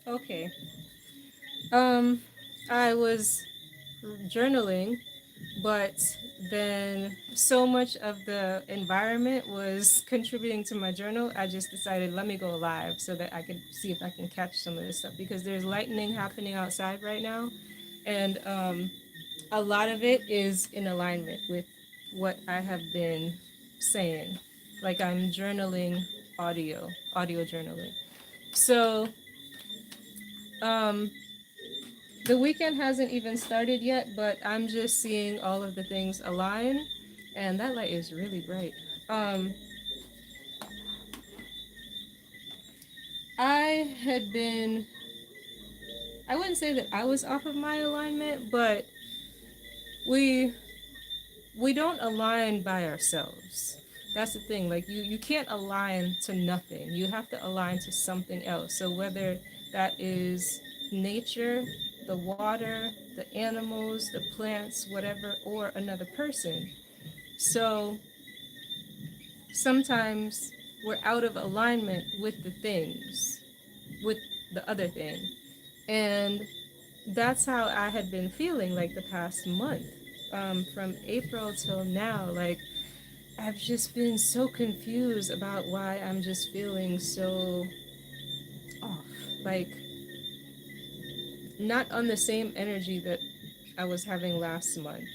Okay. I was journaling, but then so much of the environment was contributing to my journal. I just decided, let me go live so that I could see if I can catch some of this stuff because there's lightning happening outside right now, and a lot of it is in alignment with what I have been saying. Like I'm journaling audio journaling. So, um, the weekend hasn't even started yet, but I'm just seeing all of the things align, and that light is really bright. Um, I had been, I wouldn't say that I was off of my alignment, but we we don't align by ourselves. That's the thing. Like you can't align to nothing. You have to align to something else. So whether that is nature, the water, the animals, the plants, whatever, or another person. So sometimes we're out of alignment with the things, with the other thing. And that's how I had been feeling like the past month. From April till now, like I've just been so confused about why I'm just feeling so off. Like not on the same energy that I was having last month.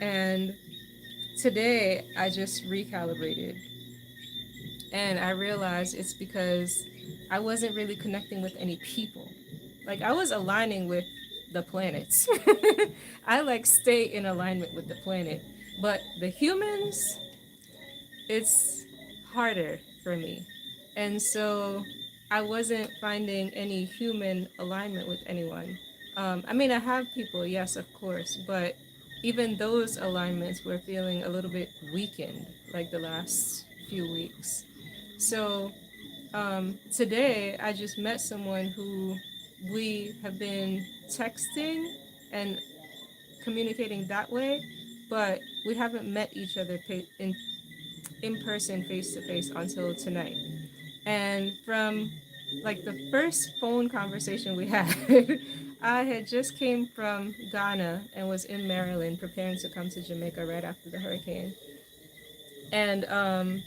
And today I just recalibrated and I realized it's because I wasn't really connecting with any people. Like I was aligning with the planets. I like stay in alignment with the planet, but the humans, it's harder for me. And so I wasn't finding any human alignment with anyone. I mean, I have people, yes, of course, but even those alignments were feeling a little bit weakened like the last few weeks. So today I just met someone who we have been texting and communicating that way, but we haven't met each other in person, face to face, until tonight. And from like the first phone conversation we had, I had just came from Ghana and was in Maryland preparing to come to Jamaica right after the hurricane. And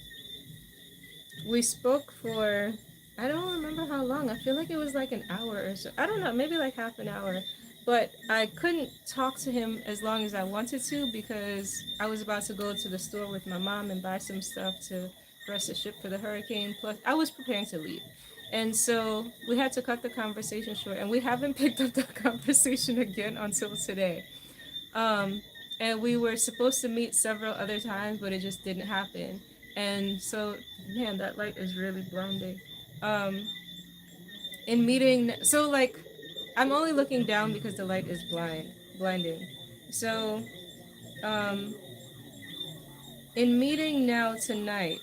we spoke for, I don't remember how long. I feel like it was like an hour or so. I don't know, maybe like half an hour. But I couldn't talk to him as long as I wanted to because I was about to go to the store with my mom and buy some stuff for us to ship for the hurricane. Plus, I was preparing to leave. And so we had to cut the conversation short, and we haven't picked up the conversation again until today. Um, and we were supposed to meet several other times, but it just didn't happen. And so, man, that light is really blinding. Um, in meeting, so like, I'm only looking down because the light is blinding. So, um, in meeting now tonight,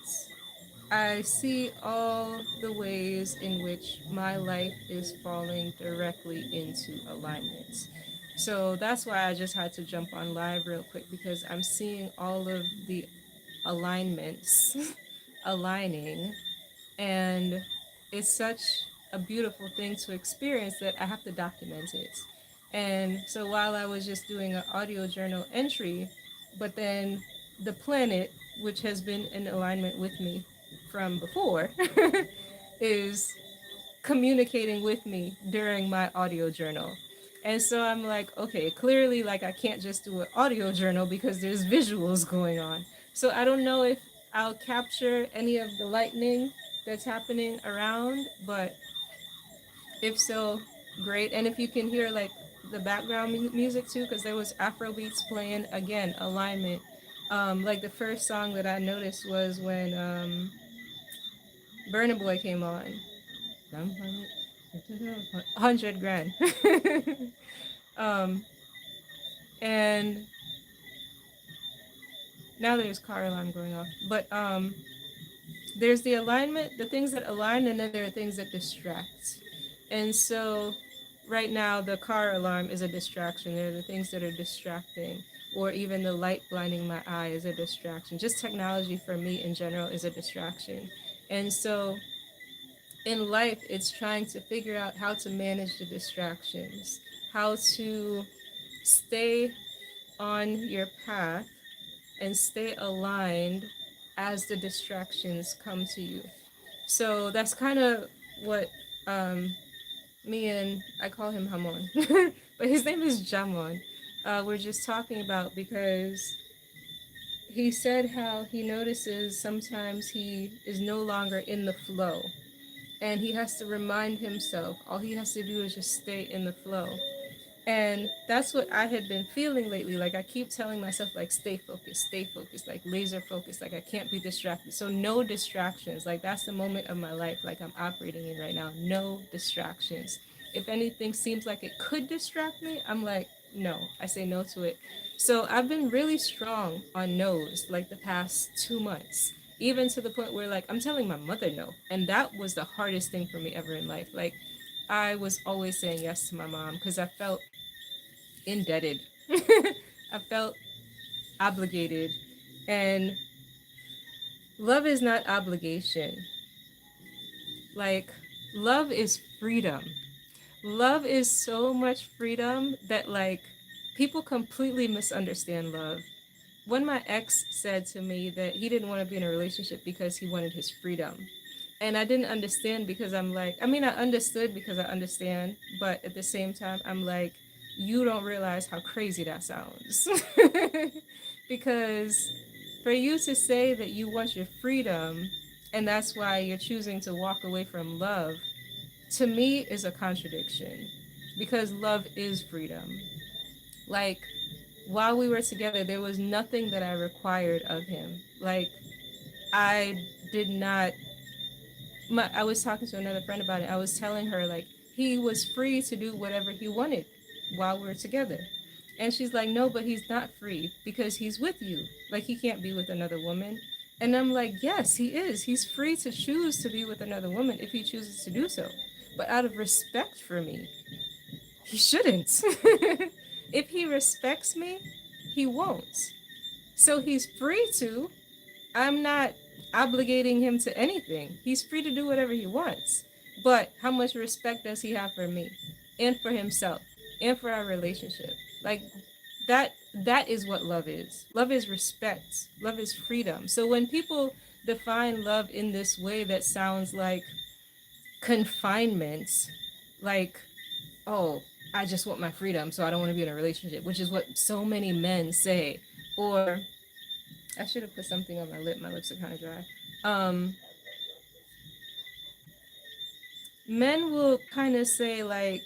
I see all the ways in which my life is falling directly into alignment. So that's why I just had to jump on live real quick because I'm seeing all of the alignments aligning, and it's such a beautiful thing to experience that I have to document it. And so while I was just doing an audio journal entry, but then the planet, which has been in alignment with me from before, is communicating with me during my audio journal. And so I'm like, okay, clearly, like, I can't just do an audio journal because there's visuals going on. So I don't know if I'll capture any of the lightning that's happening around, but if so, great. And if you can hear like the background music too, because there was Afro beats playing again, alignment. Like the first song that I noticed was when Burna Boy came on. 100 grand. um, and now there's car alarm going off. But there's the alignment, the things that align, and then there are things that distract. And so right now the car alarm is a distraction. There are the things that are distracting, or even the light blinding my eye is a distraction. Just technology for me in general is a distraction. And so in life, it's trying to figure out how to manage the distractions, how to stay on your path and stay aligned as the distractions come to you. So that's kind of what um, me and I call him Hamon, but his name is Jamon. We're just talking about because he said how he notices sometimes he is no longer in the flow and he has to remind himself all he has to do is just stay in the flow. And that's what I had been feeling lately. Like I keep telling myself, like, stay focused, like laser focused, like I can't be distracted. So no distractions. Like that's the moment of my life, like I'm operating in right now. No distractions. If anything seems like it could distract me, I'm like, no. I say no to it. So I've been really strong on no's like the past 2 months. Even to the point where like I'm telling my mother no. And that was the hardest thing for me ever in life. Like I was always saying yes to my mom because I felt indebted. I felt obligated. And love is not obligation. Like, love is freedom. Love is so much freedom that, like, people completely misunderstand love. When my ex said to me that he didn't want to be in a relationship because he wanted his freedom. And I didn't understand because I'm like, I mean, I understood because I understand, but at the same time, I'm like, you don't realize how crazy that sounds. Because for you to say that you want your freedom and that's why you're choosing to walk away from love, to me is a contradiction because love is freedom. Like, while we were together, there was nothing that I required of him. Like, I did not I was talking to another friend about it. I was telling her like he was free to do whatever he wanted while we were together. And she's like, "No, but he's not free because he's with you. Like he can't be with another woman." And I'm like, "Yes, he is. He's free to choose to be with another woman if he chooses to do so. But out of respect for me, he shouldn't. If he respects me, he won't. So he's free to, I'm not obligating him to anything. He's free to do whatever he wants. But how much respect does he have for me and for himself and for our relationship? Like that is what love is. Love is respect. Love is freedom. So when people define love in this way that sounds like confinement, like, oh, I just want my freedom, so I don't want to be in a relationship, which is what so many men say. Or I should have put something on my lip. My lips are kind of dry. Men will kind of say like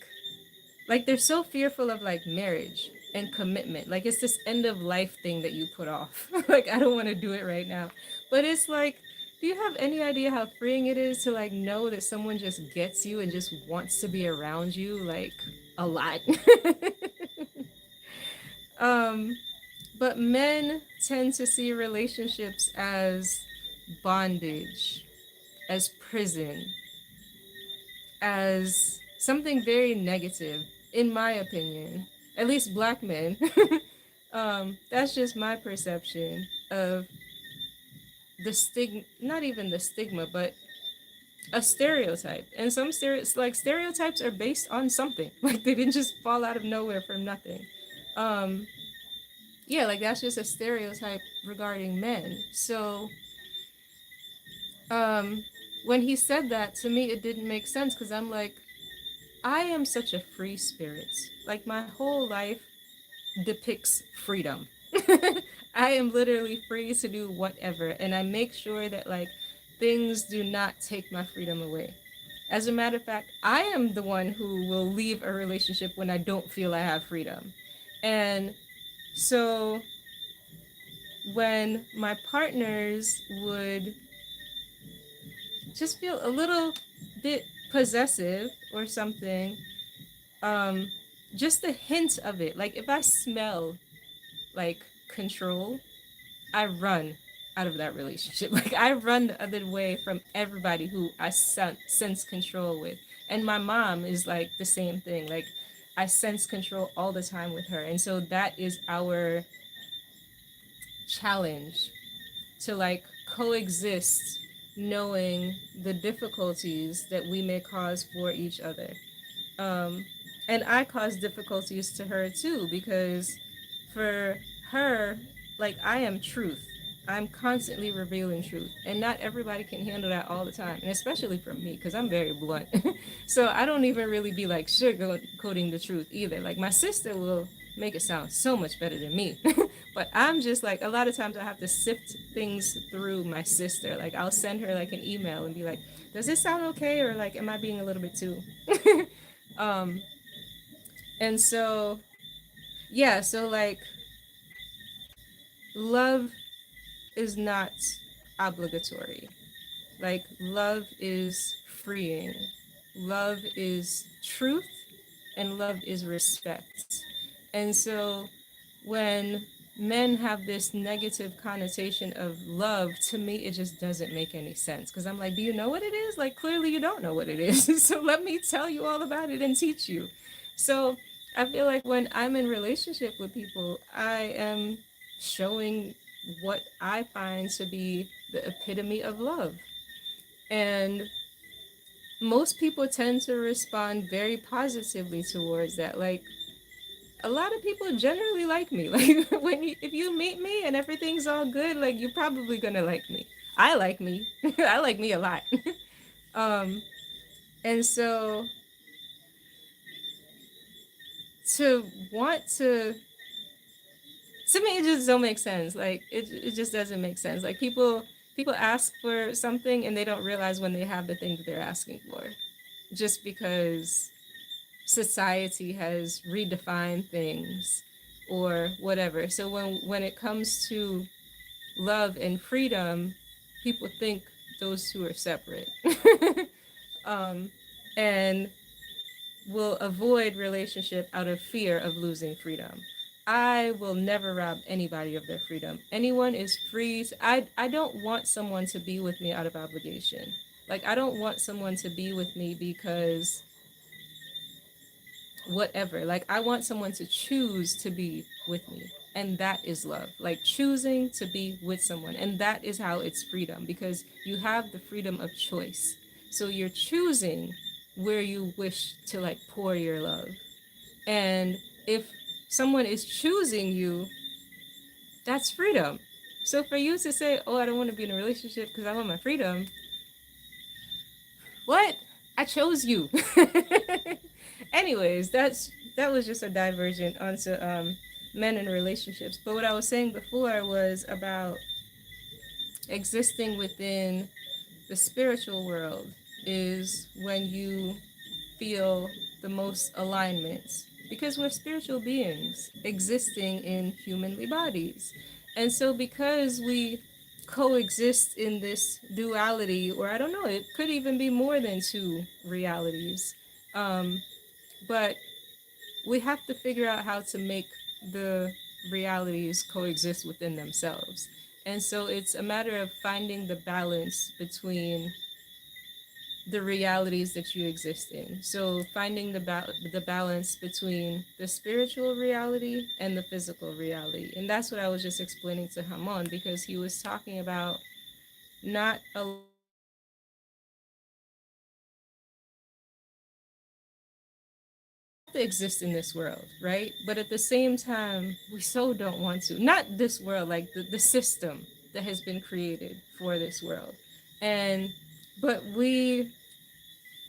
they're so fearful of like marriage and commitment. Like it's this end of life thing that you put off. Like I don't want to do it right now. But it's like, do you have any idea how freeing it is to like know that someone just gets you and just wants to be around you like a lot? um but men tend to see relationships as bondage, as prison, as something very negative, in my opinion. At least black men. That's just my perception of the stigma, not even the stigma, but a stereotype. And some stereotypes are based on something. Like they didn't just fall out of nowhere from nothing. Um, yeah, like that's just a stereotype regarding men. So um, when he said that to me, it didn't make sense because I'm like, I am such a free spirit. Like my whole life depicts freedom. I am literally free to do whatever, and I make sure that like things do not take my freedom away. As a matter of fact, I am the one who will leave a relationship when I don't feel I have freedom. And so when my partners would just feel a little bit possessive or something, um, just the hint of it, like if I smell like control, I run out of that relationship. Like I run the other way from everybody who I sense control with. And my mom is like the same thing. Like I sense control all the time with her. And so that is our challenge to like coexist knowing the difficulties that we may cause for each other. Um, and I cause difficulties to her too, because for her, like, I am truth. I'm constantly revealing truth, and not everybody can handle that all the time, and especially for me, because I'm very blunt. So I don't even really be like sugarcoating the truth either. Like, my sister will make it sound so much better than me, but I'm just like, a lot of times I have to sift things through my sister. Like, I'll send her like an email and be like, "Does this sound okay?" Or like, "Am I being a little bit too?" um, and so yeah, so like, love is not obligatory. Like, love is freeing. Love is truth, and love is respect. And so when men have this negative connotation of love, to me, it just doesn't make any sense. Because I'm like, do you know what it is? Like, clearly you don't know what it is. So let me tell you all about it and teach you. So I feel like when I'm in relationship with people, I am showing what I find to be the epitome of love. And most people tend to respond very positively towards that. Like, a lot of people generally like me. Like, if you meet me and everything's all good, like, you're probably gonna like me. I like me. I like me a lot. um, and so to want to me, it just don't make sense. Like, it just doesn't make sense. Like, people ask for something and they don't realize when they have the thing that they're asking for, just because society has redefined things or whatever. So when it comes to love and freedom, people think those two are separate. um, and will avoid relationship out of fear of losing freedom. I will never rob anybody of their freedom. Anyone is free. I don't want someone to be with me out of obligation. Like, I don't want someone to be with me because whatever. Like, I want someone to choose to be with me. And that is love. Like, choosing to be with someone. And that is how it's freedom, because you have the freedom of choice. So you're choosing where you wish to like pour your love. And if someone is choosing you, that's freedom. So for you to say, "Oh, I don't want to be in a relationship because I want my freedom," what? I chose you. Anyways, that was just a divergent onto men in relationships. But what I was saying before was about existing within the spiritual world is when you feel the most alignment, because we're spiritual beings existing in humanly bodies. And so because we coexist in this duality, or I don't know, it could even be more than two realities, um, but we have to figure out how to make the realities coexist within themselves. And so it's a matter of finding the balance between the realities that you exist in. So finding the balance between the spiritual reality and the physical reality. And that's what I was just explaining to Hamon, because he was talking about not allowing we have to exist in this world, right? But at the same time, we so don't want to. Not this world, like the system that has been created for this world. And but we,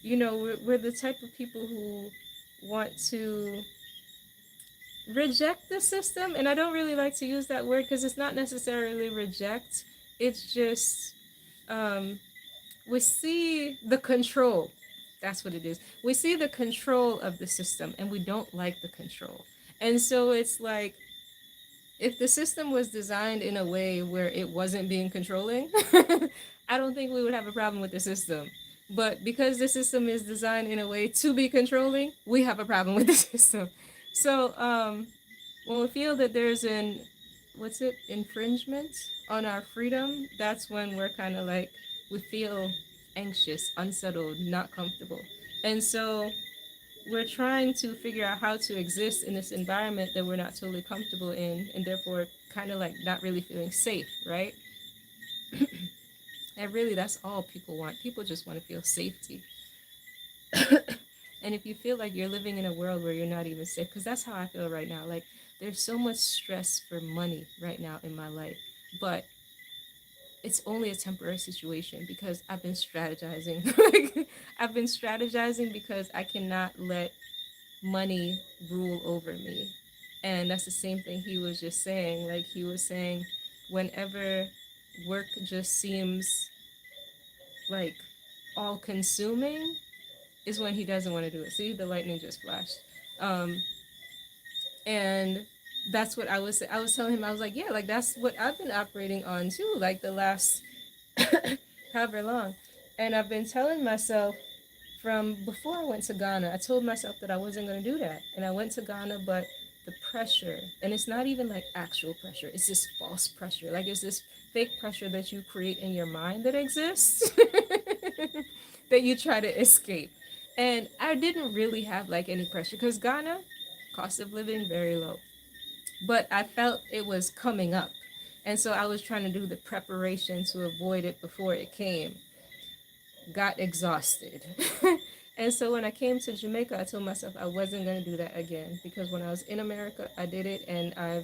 we're the type of people who want to reject the system. And I don't really like to use that word because it's not necessarily reject. It's just um we see the control. That's what it is. We see the control of the system and we don't like the control. And so it's like, if the system was designed in a way where it wasn't being controlling, I don't think we would have a problem with the system. But because the system is designed in a way to be controlling, we have a problem with the system. So when we feel that there's an, what's it, infringement on our freedom, that's when we're kind of like, we feel anxious, unsettled, not comfortable. And so we're trying to figure out how to exist in this environment that we're not totally comfortable in, and therefore kind of like not really feeling safe, right? And really, that's all people want. People just want to feel safety. And if you feel like you're living in a world where you're not even safe, because that's how I feel right now. Like, there's so much stress for money right now in my life. But it's only a temporary situation because I've been strategizing. Like, I've been strategizing because I cannot let money rule over me. And that's the same thing he was just saying. Like, he was saying, whenever work just seems like all consuming, is when he doesn't want to do it. See, the lightning just flashed. Um, and that's what I was telling him. I was like, yeah, like that's what I've been operating on too, like the last however long. And I've been telling myself from before I went to Ghana, I told myself that I wasn't going to do that. And I went to Ghana, but the pressure, and it's not even like actual pressure, it's this false pressure. Like it's this fake pressure that you create in your mind that exists that you try to escape. And I didn't really have like any pressure because Ghana, cost of living, very low. But I felt it was coming up. And so I was trying to do the preparation to avoid it before it came. Got exhausted. And so when I came to Jamaica, I told myself I wasn't going to do that again because when I was in America, I did it and I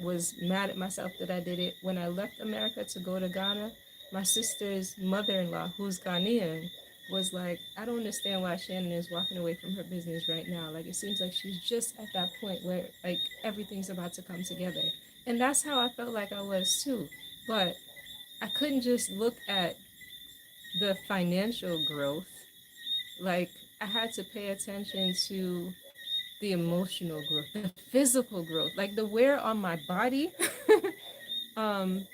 was mad at myself that I did it. When I left America to go to Ghana, my sister's mother-in-law, who's Ghanaian, was like, I don't understand why Shannon is walking away from her business right now. Like, it seems like she's just at that point where, like, everything's about to come together. And that's how I felt like I was too. But I couldn't just look at the financial growth. Like, I had to pay attention to the emotional growth, the physical growth, like the wear on my body, um,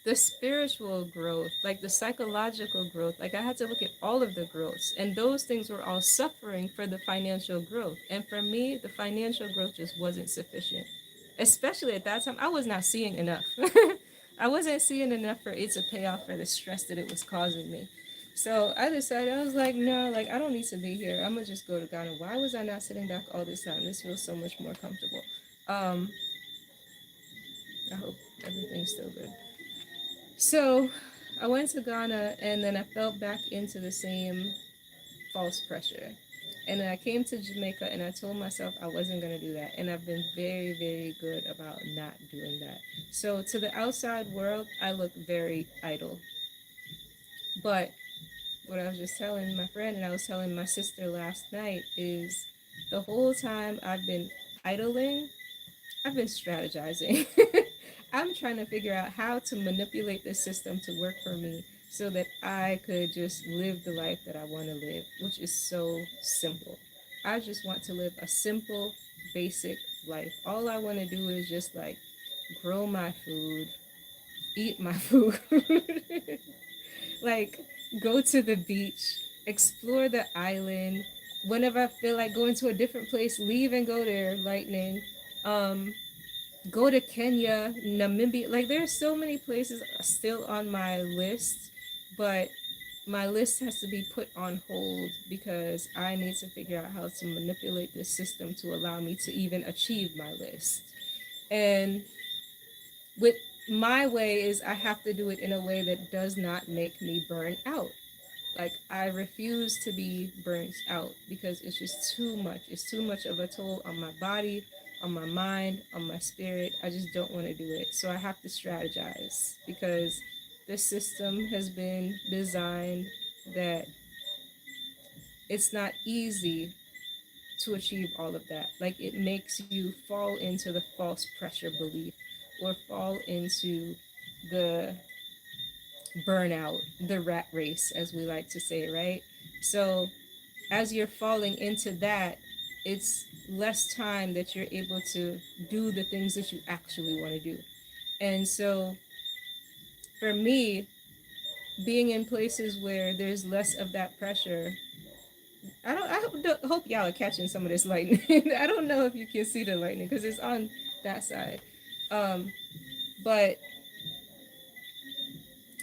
the spiritual growth, like the psychological growth. Like I had to look at all of the growths, and those things were all suffering for the financial growth. And for me, the financial growth just wasn't sufficient, especially at that time. I was not seeing enough. I wasn't seeing enough for it to pay off for the stress that it was causing me. So I decided, I was like, no, like I don't need to be here. I'm gonna just go to Ghana. Why was I not sitting back all this time? This feels so much more comfortable. Um, I hope everything's still good. So I went to Ghana and then I fell back into the same false pressure. And then I came to Jamaica and I told myself I wasn't going to do that. And I've been very, very good about not doing that. So to the outside world, I look very idle. But what I was just telling my friend and I was telling my sister last night is the whole time I've been idling, I've been strategizing. I'm trying to figure out how to manipulate this system to work for me so that I could just live the life that I want to live, which is so simple. I just want to live a simple, basic life. All I want to do is just like grow my food, eat my food, like go to the beach, explore the island. Whenever I feel like going to a different place, leave and go there, lightning. Um, Go to Kenya, Namibia. Like there's so many places still on my list, but my list has to be put on hold because I need to figure out how to manipulate this system to allow me to even achieve my list. And with my way is I have to do it in a way that does not make me burn out. Like I refuse to be burnt out because it's just too much. It's too much of a toll on my body, on my mind, on my spirit. I just don't want to do it. So I have to strategize because the system has been designed that it's not easy to achieve all of that. Like it makes you fall into the false pressure belief or fall into the burnout, the rat race, as we like to say, right? So as you're falling into that, it's less time that you're able to do the things that you actually want to do. And so for me, being in places where there's less of that pressure, I hope y'all are catching some of this lightning. I don't know if you can see the lightning because it's on that side. Um, but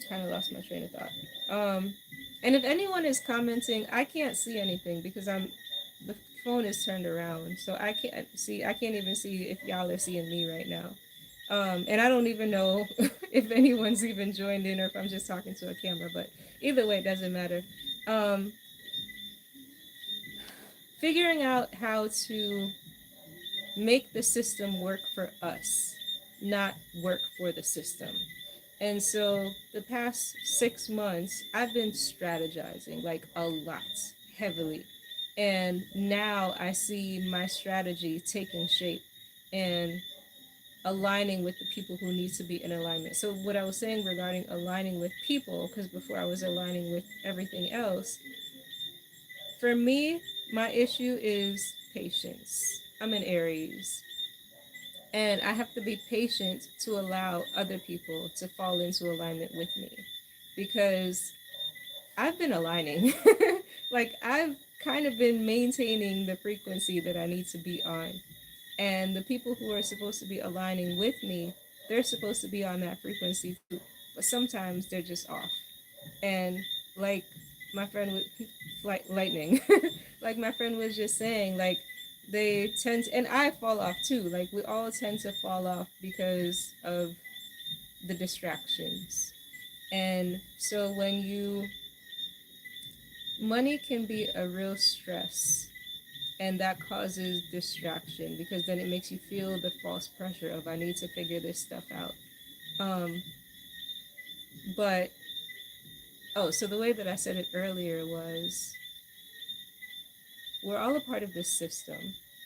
kind of lost my train of thought. Um, and if anyone is commenting, I can't see anything because the phone is turned around, so I can't see. I can't even see if y'all are seeing me right now. And I don't even know. if anyone's even joined in or if I'm just talking to a camera, but either way, it doesn't matter. Um, Figuring out how to make the system work for us, not work for the system. And so the past 6 months, I've been strategizing like a lot, heavily. And now I see my strategy taking shape and aligning with the people who need to be in alignment. So, what I was saying regarding aligning with people, because before I was aligning with everything else, for me, my issue is patience. I'm an Aries. And I have to be patient to allow other people to fall into alignment with me because I've been aligning. Like, I've kind of been maintaining the frequency that I need to be on. And the people who are supposed to be aligning with me, they're supposed to be on that frequency too. But sometimes they're just off. And like my friend with like lightning, like my friend was just saying, like they tend to, and I fall off too. Like we all tend to fall off because of the distractions. And so when you, money can be a real stress, and that causes distraction because then it makes you feel the false pressure of I need to figure this stuff out. Um, but oh, so the way that I said it earlier was we're all a part of this system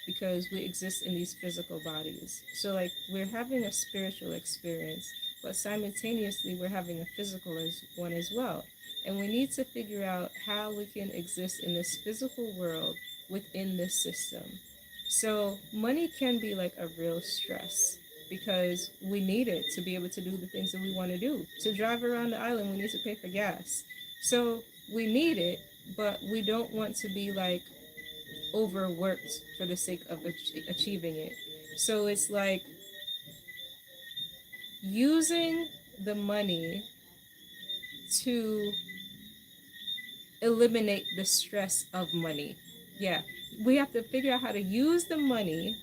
because we exist in these physical bodies. So like we're having a spiritual experience, but simultaneously we're having a physical one as well. And we need to figure out how we can exist in this physical world within this system. So money can be like a real stress because we need it to be able to do the things that we want to do. To drive around the island, we need to pay for gas. So we need it, but we don't want to be like overworked for the sake of achieving it. So it's like using the money to eliminate the stress of money. Yeah, we have to figure out how to use the money,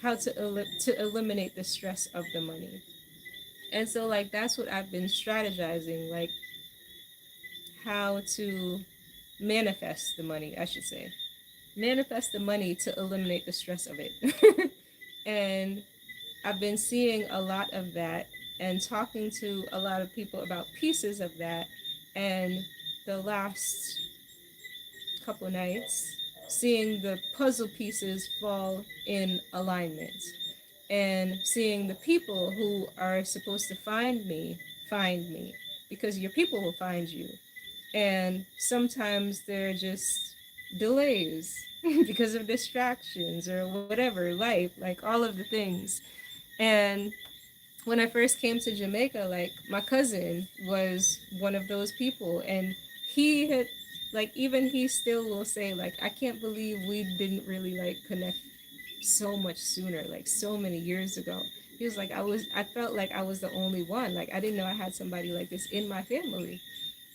how to to eliminate the stress of the money. And so like that's what I've been strategizing, like how to manifest the money, I should say. Manifest the money to eliminate the stress of it. And I've been seeing a lot of that and talking to a lot of people about pieces of that. And the last couple nights, seeing the puzzle pieces fall in alignment and seeing the people who are supposed to find me because your people will find you. And sometimes there are just delays because of distractions or whatever, life, like all of the things. And when I first came to Jamaica, like my cousin was one of those people, and he had, like, even he still will say, like, I can't believe we didn't really like connect so much sooner, like so many years ago. He was like, I felt like I was the only one. Like, I didn't know I had somebody like this in my family.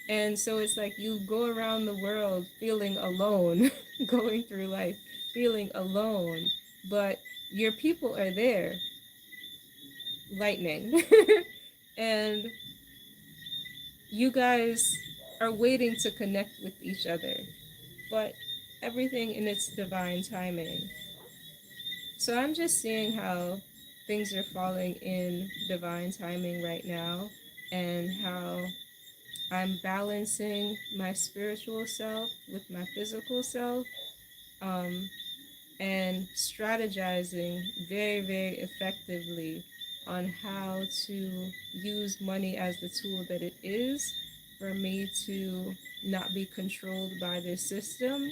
And so it's like you go around the world feeling alone, going through life feeling alone, but your people are there, lightning. And you guys are waiting to connect with each other, but everything in its divine timing. So I'm just seeing how things are falling in divine timing right now and how I'm balancing my spiritual self with my physical self, um, and strategizing very, very effectively on how to use money as the tool that it is for me to not be controlled by this system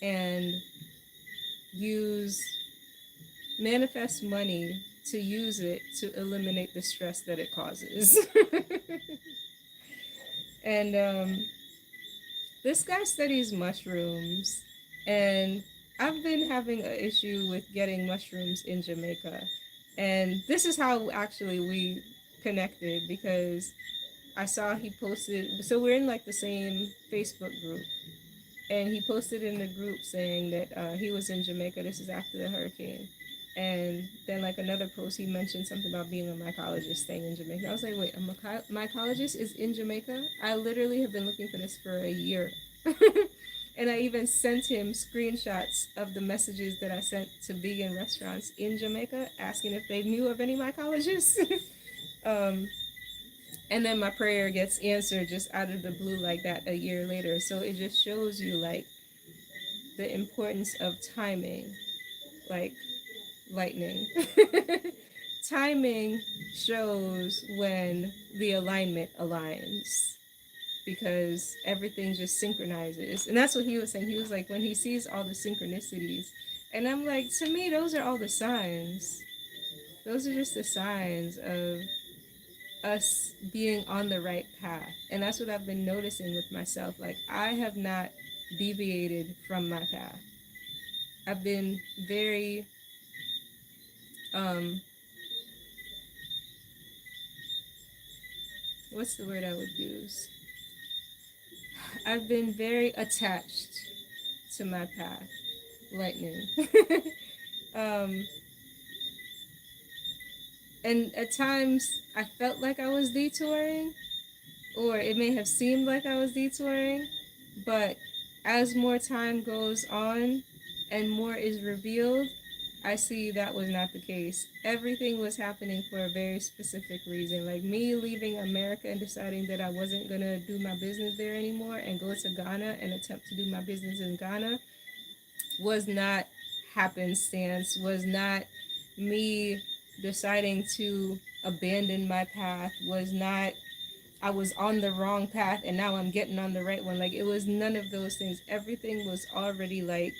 and use manifest money to use it to eliminate the stress that it causes. And this guy studies mushrooms, and I've been having an issue with getting mushrooms in Jamaica. And this is how actually we connected because I saw he posted, so we're in like the same Facebook group, and he posted in the group saying that he was in Jamaica. This is after the hurricane. And then like another post, he mentioned something about being a mycologist staying in Jamaica. I was like, wait, a mycologist is in Jamaica? I literally have been looking for this for a year. And I even sent him screenshots of the messages that I sent to vegan restaurants in Jamaica asking if they knew of any mycologists. um, and then my prayer gets answered just out of the blue like that a year later. So it just shows you like the importance of timing, like lightning. Timing shows when the alignment aligns because everything just synchronizes. And that's what he was saying. He was like, when he sees all the synchronicities, and I'm like, to me, those are all the signs. Those are just the signs of us being on the right path. And that's what I've been noticing with myself. Like, I have not deviated from my path. I've been very, um, what's the word I would use? I've been very attached to my path. Lightning. um, and at times I felt like I was detouring, or it may have seemed like I was detouring, but as more time goes on and more is revealed, I see that was not the case. Everything was happening for a very specific reason. Like me leaving America and deciding that I wasn't gonna do my business there anymore and go to Ghana and attempt to do my business in Ghana was not happenstance, was not me deciding to abandon my path, was not I was on the wrong path and now I'm getting on the right one. Like it was none of those things. Everything was already like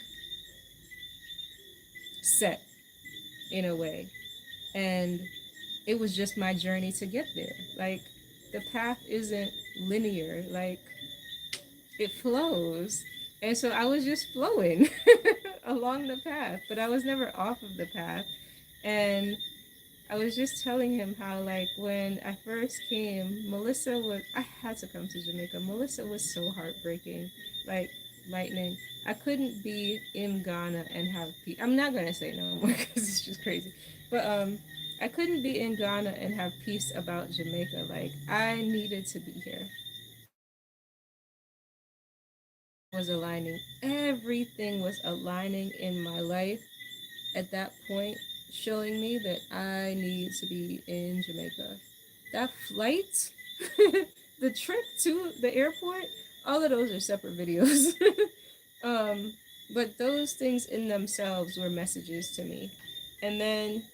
set in a way. And it was just my journey to get there. Like the path isn't linear. Like it flows. And so I was just flowing along the path, but I was never off of the path. And I was just telling him how, like, when I first came, Melissa was, I had to come to Jamaica. Melissa was so heartbreaking, like, lightning. I couldn't be in Ghana and have peace. I'm not going to say no more because it's just crazy. But, I couldn't be in Ghana and have peace about Jamaica. Like, I needed to be here. Was aligning. Everything was aligning in my life at that point, showing me that I need to be in Jamaica. That flight, the trip to the airport, all of those are separate videos. um, but those things in themselves were messages to me. And then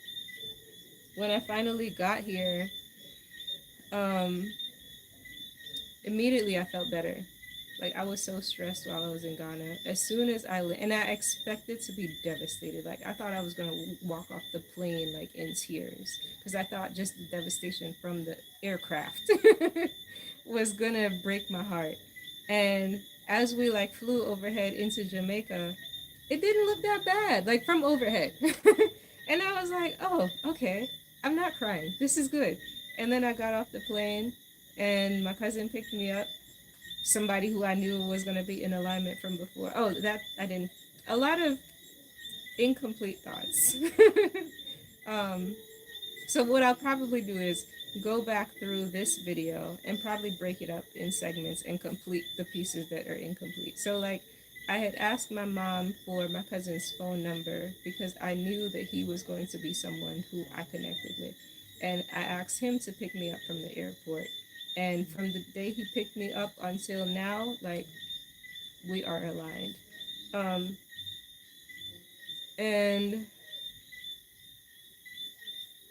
when I finally got here, um, immediately I felt better. Like I was so stressed while I was in Ghana. As soon as and I expected to be devastated. Like I thought I was gonna walk off the plane like in tears because I thought just the devastation from the aircraft was gonna break my heart. And as we like flew overhead into Jamaica, it didn't look that bad, like from overhead. And I was like, oh, okay, I'm not crying. This is good. And then I got off the plane, and my cousin picked me up, somebody who I knew was going to be in alignment from before. Oh, that I didn't. A lot of incomplete thoughts. um, so what I'll probably do is go back through this video and probably break it up in segments and complete the pieces that are incomplete. So like I had asked my mom for my cousin's phone number because I knew that he was going to be someone who I connected with. And I asked him to pick me up from the airport. And from the day he picked me up until now, like we are aligned. Um, and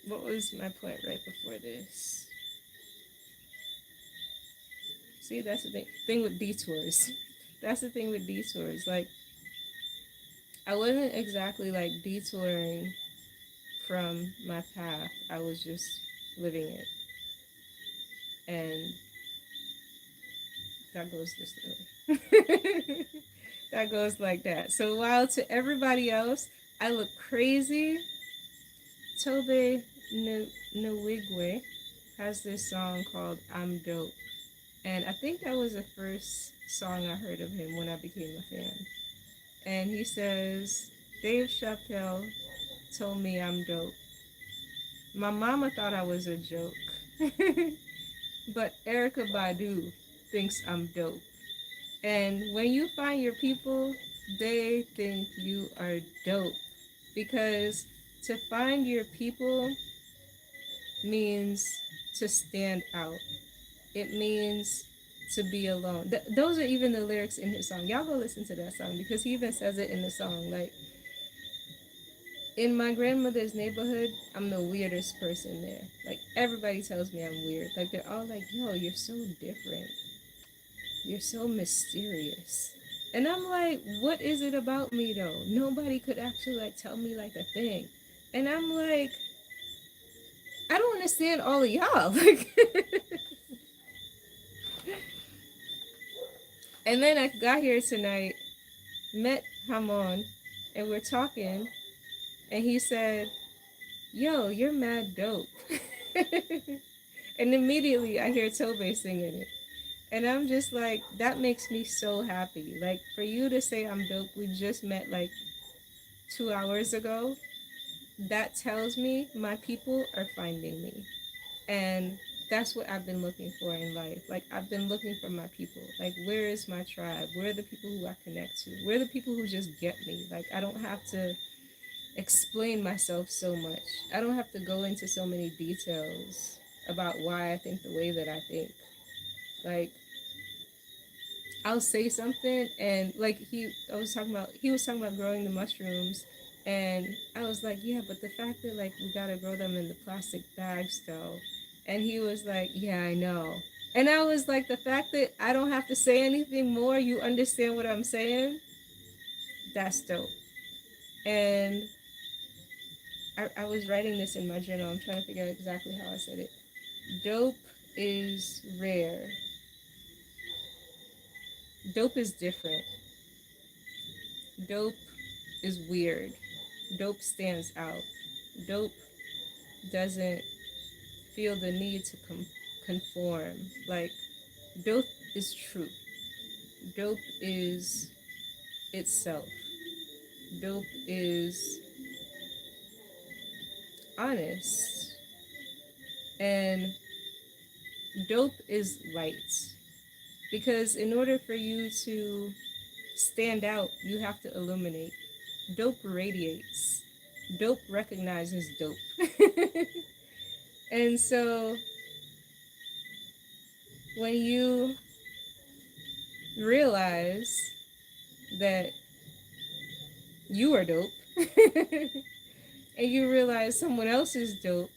what was my point right before this? See, that's the thing with detours. That's the thing with detours. Like, I wasn't exactly like detouring from my path. I was just living it. And that goes this way. That goes like that. So while to everybody else, I look crazy, Tobe Nwigwe has this song called I'm Dope. And I think that was the first song I heard of him when I became a fan. And he says, Dave Chappelle told me I'm dope. My mama thought I was a joke. But Erica Badu thinks I'm dope. And when you find your people, they think you are dope. Because to find your people means to stand out. It means to be alone. Those are even the lyrics in his song. Y'all go listen to that song because he even says it in the song. Like, in my grandmother's neighborhood, I'm the weirdest person there. Like, everybody tells me I'm weird. Like, they're all like, yo, you're so different. You're so mysterious. And I'm like, what is it about me though? Nobody could actually like tell me like a thing. And I'm like, I don't understand all of y'all. Like, and then I got here tonight, met Hamon, and we're talking, and he said, yo, you're mad dope. And immediately I hear Tobe singing it. And I'm just like, that makes me so happy. Like, for you to say I'm dope, we just met like 2 hours ago. That tells me my people are finding me. And that's what I've been looking for in life. Like, I've been looking for my people. Like, where is my tribe? Where are the people who I connect to? Where are the people who just get me? Like, I don't have to explain myself so much. I don't have to go into so many details about why I think the way that I think. Like, I'll say something and like he was talking about growing the mushrooms, and I was like, yeah, but the fact that like we gotta grow them in the plastic bags though. And he was like, yeah, I know. And I was like, the fact that I don't have to say anything more, you understand what I'm saying? That's dope. And I was writing this in my journal. I'm trying to figure out exactly how I said it. Dope is rare. Dope is different. Dope is weird. Dope stands out. Dope doesn't feel the need to conform. Like, dope is true. Dope is itself. Dope is honest. And dope is light. Because in order for you to stand out, you have to illuminate. Dope radiates. Dope recognizes dope. And so when you realize that you are dope and you realize someone else is dope,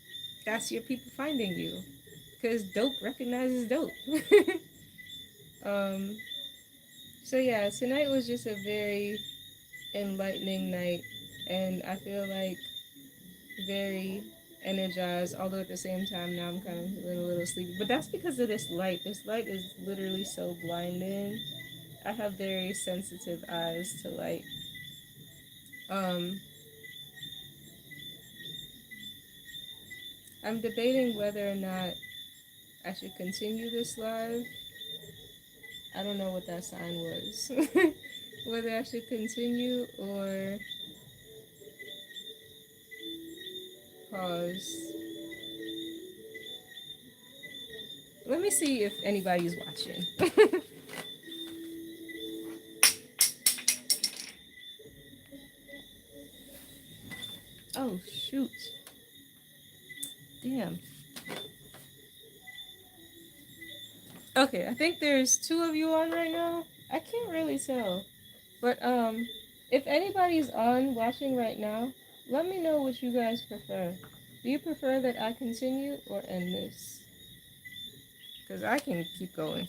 that's your people finding you. Because dope recognizes dope. um, so yeah, tonight was just a very enlightening night, and I feel like very energized, although at the same time now I'm kind of feeling a little sleepy. But that's because of this light. This light is literally so blinding. I have very sensitive eyes to light. Um, I'm debating whether or not I should continue this live. I don't know what that sign was. Whether I should continue or pause. Let me see if anybody's watching. Oh, shoot. Damn. Okay, I think there's two of you on right now. I can't really tell. But if anybody's on watching right now, let me know what you guys prefer. Do you prefer that I continue or end this? Because I can keep going.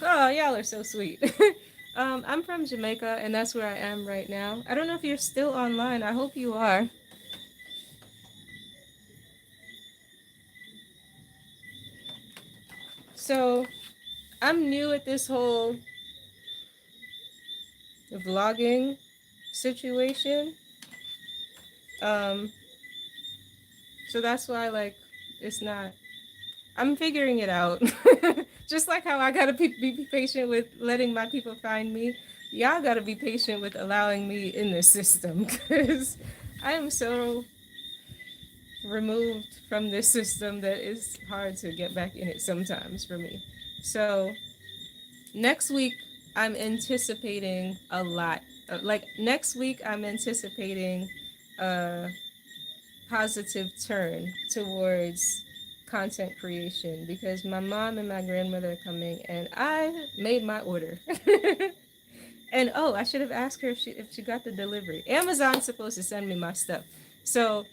Oh, y'all are so sweet. I'm from Jamaica, and that's where I am right now. I don't know if you're still online. I hope you are. So, I'm new at this whole vlogging situation. Um, so that's why, like, it's not. I'm figuring it out. Just like how I gotta be patient with letting my people find me, y'all gotta be patient with allowing me in the system because I am so removed from this system that it's hard to get back in it sometimes for me. So next week, I'm anticipating a lot. Like next week, I'm anticipating a positive turn towards content creation because my mom and my grandmother are coming and I made my order. And oh, I should have asked her if she got the delivery. Amazon's supposed to send me my stuff. So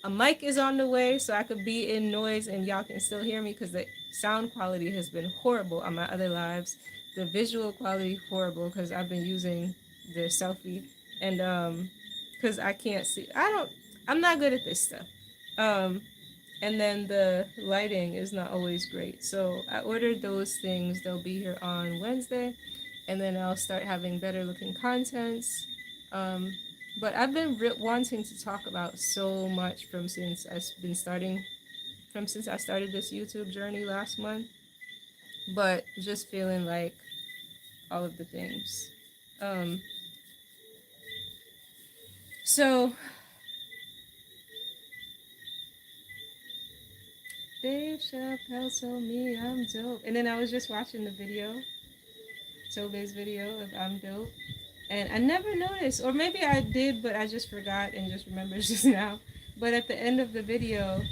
a mic is on the way so I could be in noise and y'all can still hear me because the sound quality has been horrible on my other lives. The visual quality horrible because I've been using the selfie and because I can't see. I'm not good at this stuff. Um and then the lighting is not always great. So I ordered those things. They'll be here on Wednesday and then I'll start having better looking contents. Um, but I've been wanting to talk about so much since I started this YouTube journey last month, but just feeling like all of the things. Um, so Dave Chappelle told me I'm dope, and then I was just watching the video, Tobe's video of I'm dope, and I never noticed, or maybe I did, but I just forgot and just remembered just now. But at the end of the video,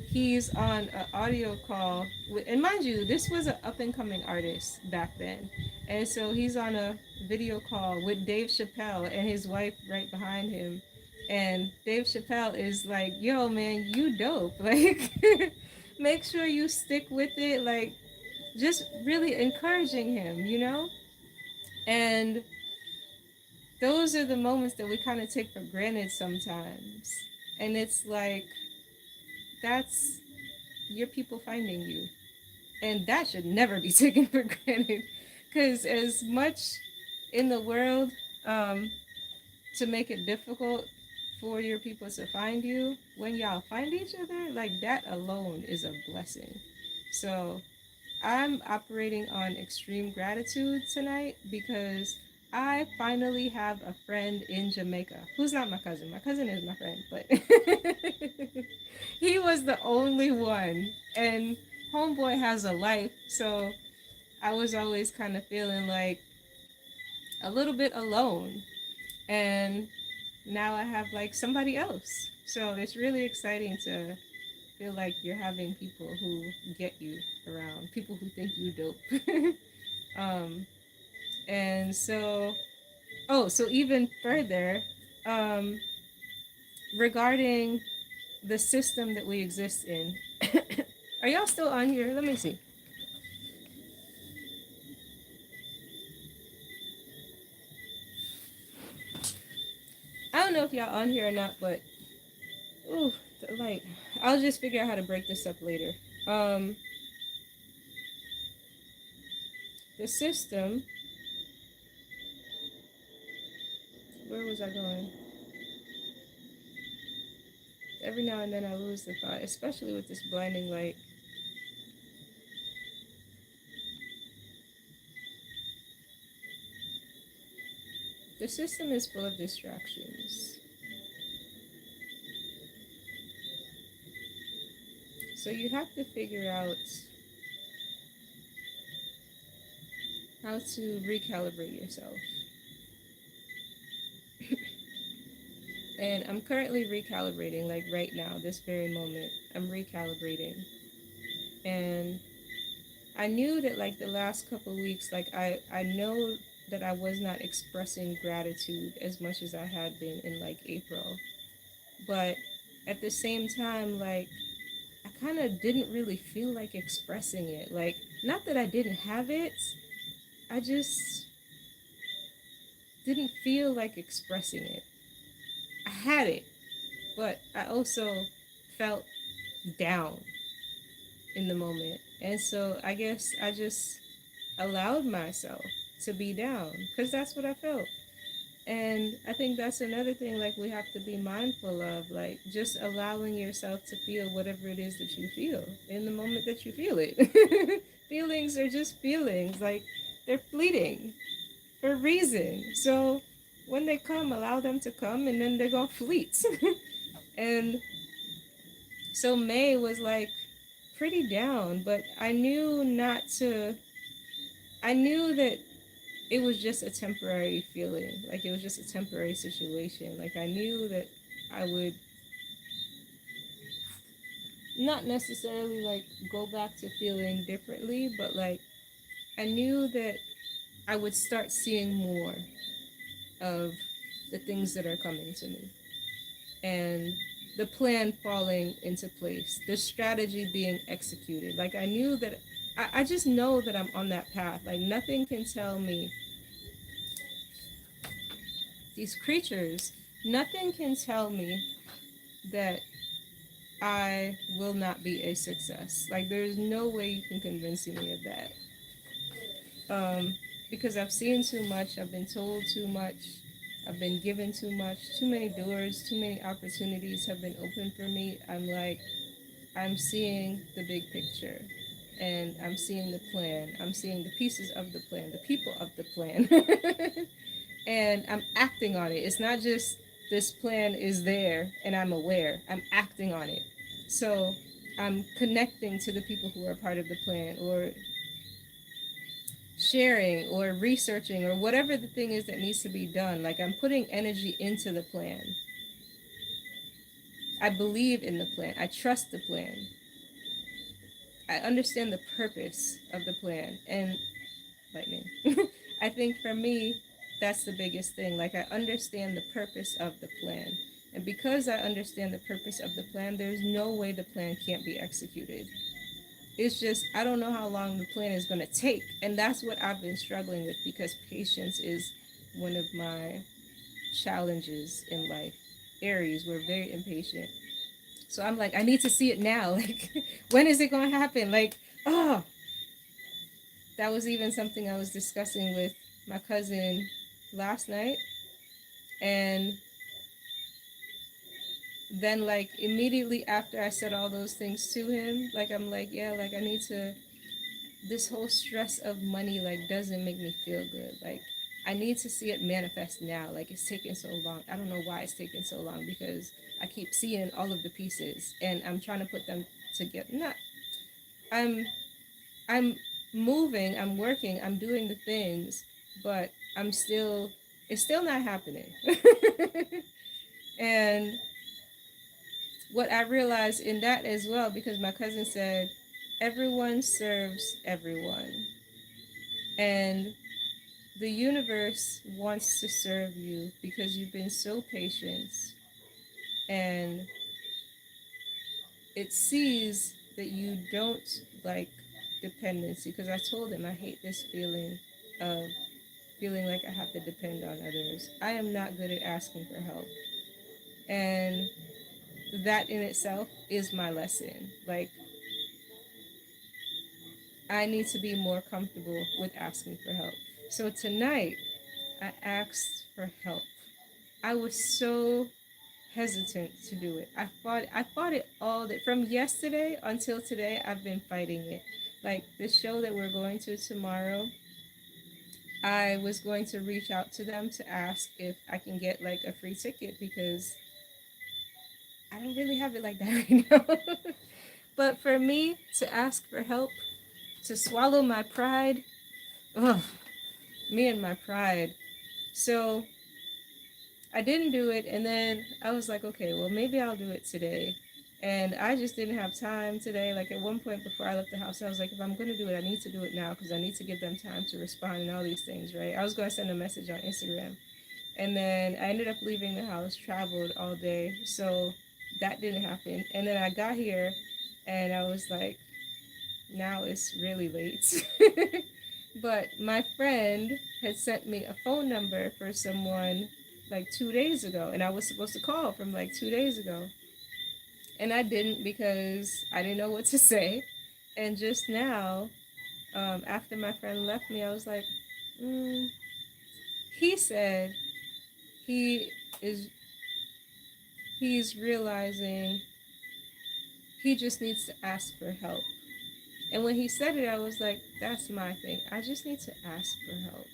he's on an audio call with, and mind you, this was an up and coming artist back then, and so he's on a video call with Dave Chappelle and his wife right behind him, and Dave Chappelle is like, "Yo, man, you dope. Like, make sure you stick with it. Like, just really encouraging him, you know." And those are the moments that we kind of take for granted sometimes, and it's like that's your people finding you. And that should never be taken for granted. Because as much in the world to make it difficult for your people to find you, when y'all find each other, like that alone is a blessing. So I'm operating on extreme gratitude tonight because I finally have a friend in Jamaica who's not my cousin. My cousin is my friend, but he was the only one. And homeboy has a life, so I was always kind of feeling like a little bit alone. And now I have like somebody else. So it's really exciting to feel like you're having people who get you around, people who think you dope. um, and so, oh, so even further, um, regarding the system that we exist in, are y'all still on here? Let me see. I don't know if y'all on here or not, but ooh, like I'll just figure out how to break this up later. Um, the system. Where was I going? Every now and then I lose the thought, especially with this blinding light. The system is full of distractions. So you have to figure out how to recalibrate yourself. And I'm currently recalibrating, like right now, this very moment. I'm recalibrating. And I knew that like the last couple of weeks, like I know that I was not expressing gratitude as much as I had been in like April. But at the same time, like I kind of didn't really feel like expressing it. Like, not that I didn't have it, I just didn't feel like expressing it. I had it, but I also felt down in the moment. And so I guess I just allowed myself to be down because that's what I felt. And I think that's another thing, like, we have to be mindful of, like, just allowing yourself to feel whatever it is that you feel in the moment that you feel it. feelings are just feelings. Like, they're fleeting for a reason. So when they come, allow them to come, and then they're gonna fleet. And so May was like pretty down, but I knew not to. I knew that it was just a temporary feeling. Like, it was just a temporary situation. Like, I knew that I would not necessarily like go back to feeling differently, but like I knew that I would start seeing more of the things that are coming to me, and the plan falling into place, the strategy being executed. Like, I knew that I just know that I'm on that path. Like, nothing can tell me, these creatures, nothing can tell me that I will not be a success. Like, there's no way you can convince me of that. Because I've seen too much, I've been told too much, I've been given too much, too many doors, too many opportunities have been open for me. I'm like, I'm seeing the big picture, and I'm seeing the plan, I'm seeing the pieces of the plan, the people of the plan, and I'm acting on it. It's not just this plan is there and I'm aware, I'm acting on it. So I'm connecting to the people who are part of the plan, or sharing or researching or whatever the thing is that needs to be done. Like, I'm putting energy into the plan. I believe in the plan. I trust the plan. I understand the purpose of the plan. And lightning. I think for me, that's the biggest thing. Like, I understand the purpose of the plan. And because I understand the purpose of the plan, there's no way the plan can't be executed. It's just, I don't know how long the plan is going to take. And that's what I've been struggling with, because patience is one of my challenges in life. Aries, we're very impatient. So I'm like, I need to see it now. Like, when is it going to happen? Like, oh, that was even something I was discussing with my cousin last night. And then, like, immediately after I said all those things to him, like, I'm like, yeah, like, I need to, this whole stress of money, like, doesn't make me feel good. Like, I need to see it manifest now. Like, it's taking so long. I don't know why it's taking so long, because I keep seeing all of the pieces and I'm trying to put them together. Not, I'm I'm moving, I'm working, I'm doing the things, but I'm still, it's still not happening. And what I realized in that as well, because my cousin said, everyone serves everyone. And the universe wants to serve you because you've been so patient, and it sees that you don't like dependency. Because I told him I hate this feeling of feeling like I have to depend on others. I am not good at asking for help. And that in itself is my lesson. Like, I need to be more comfortable with asking for help. So tonight, I asked for help. I was so hesitant to do it. I fought it all day. From yesterday until today, I've been fighting it. Like, the show that we're going to tomorrow, I was going to reach out to them to ask if I can get like a free ticket, because I don't really have it like that right now. But for me to ask for help, to swallow my pride, ugh, me and my pride. So I didn't do it, and then I was like, okay, well, maybe I'll do it today. And I just didn't have time today. Like, at one point before I left the house, I was like, if I'm going to do it, I need to do it now, because I need to give them time to respond and all these things, right? I was going to send a message on Instagram. And then I ended up leaving the house, traveled all day. So that didn't happen. And then I got here and I was like, now it's really late. But my friend had sent me a phone number for someone like 2 days ago. And I was supposed to call from like 2 days ago. And I didn't, because I didn't know what to say. And just now, after my friend left me, I was like, he said he is he's realizing he just needs to ask for help. And when he said it, I was like, that's my thing. I just need to ask for help.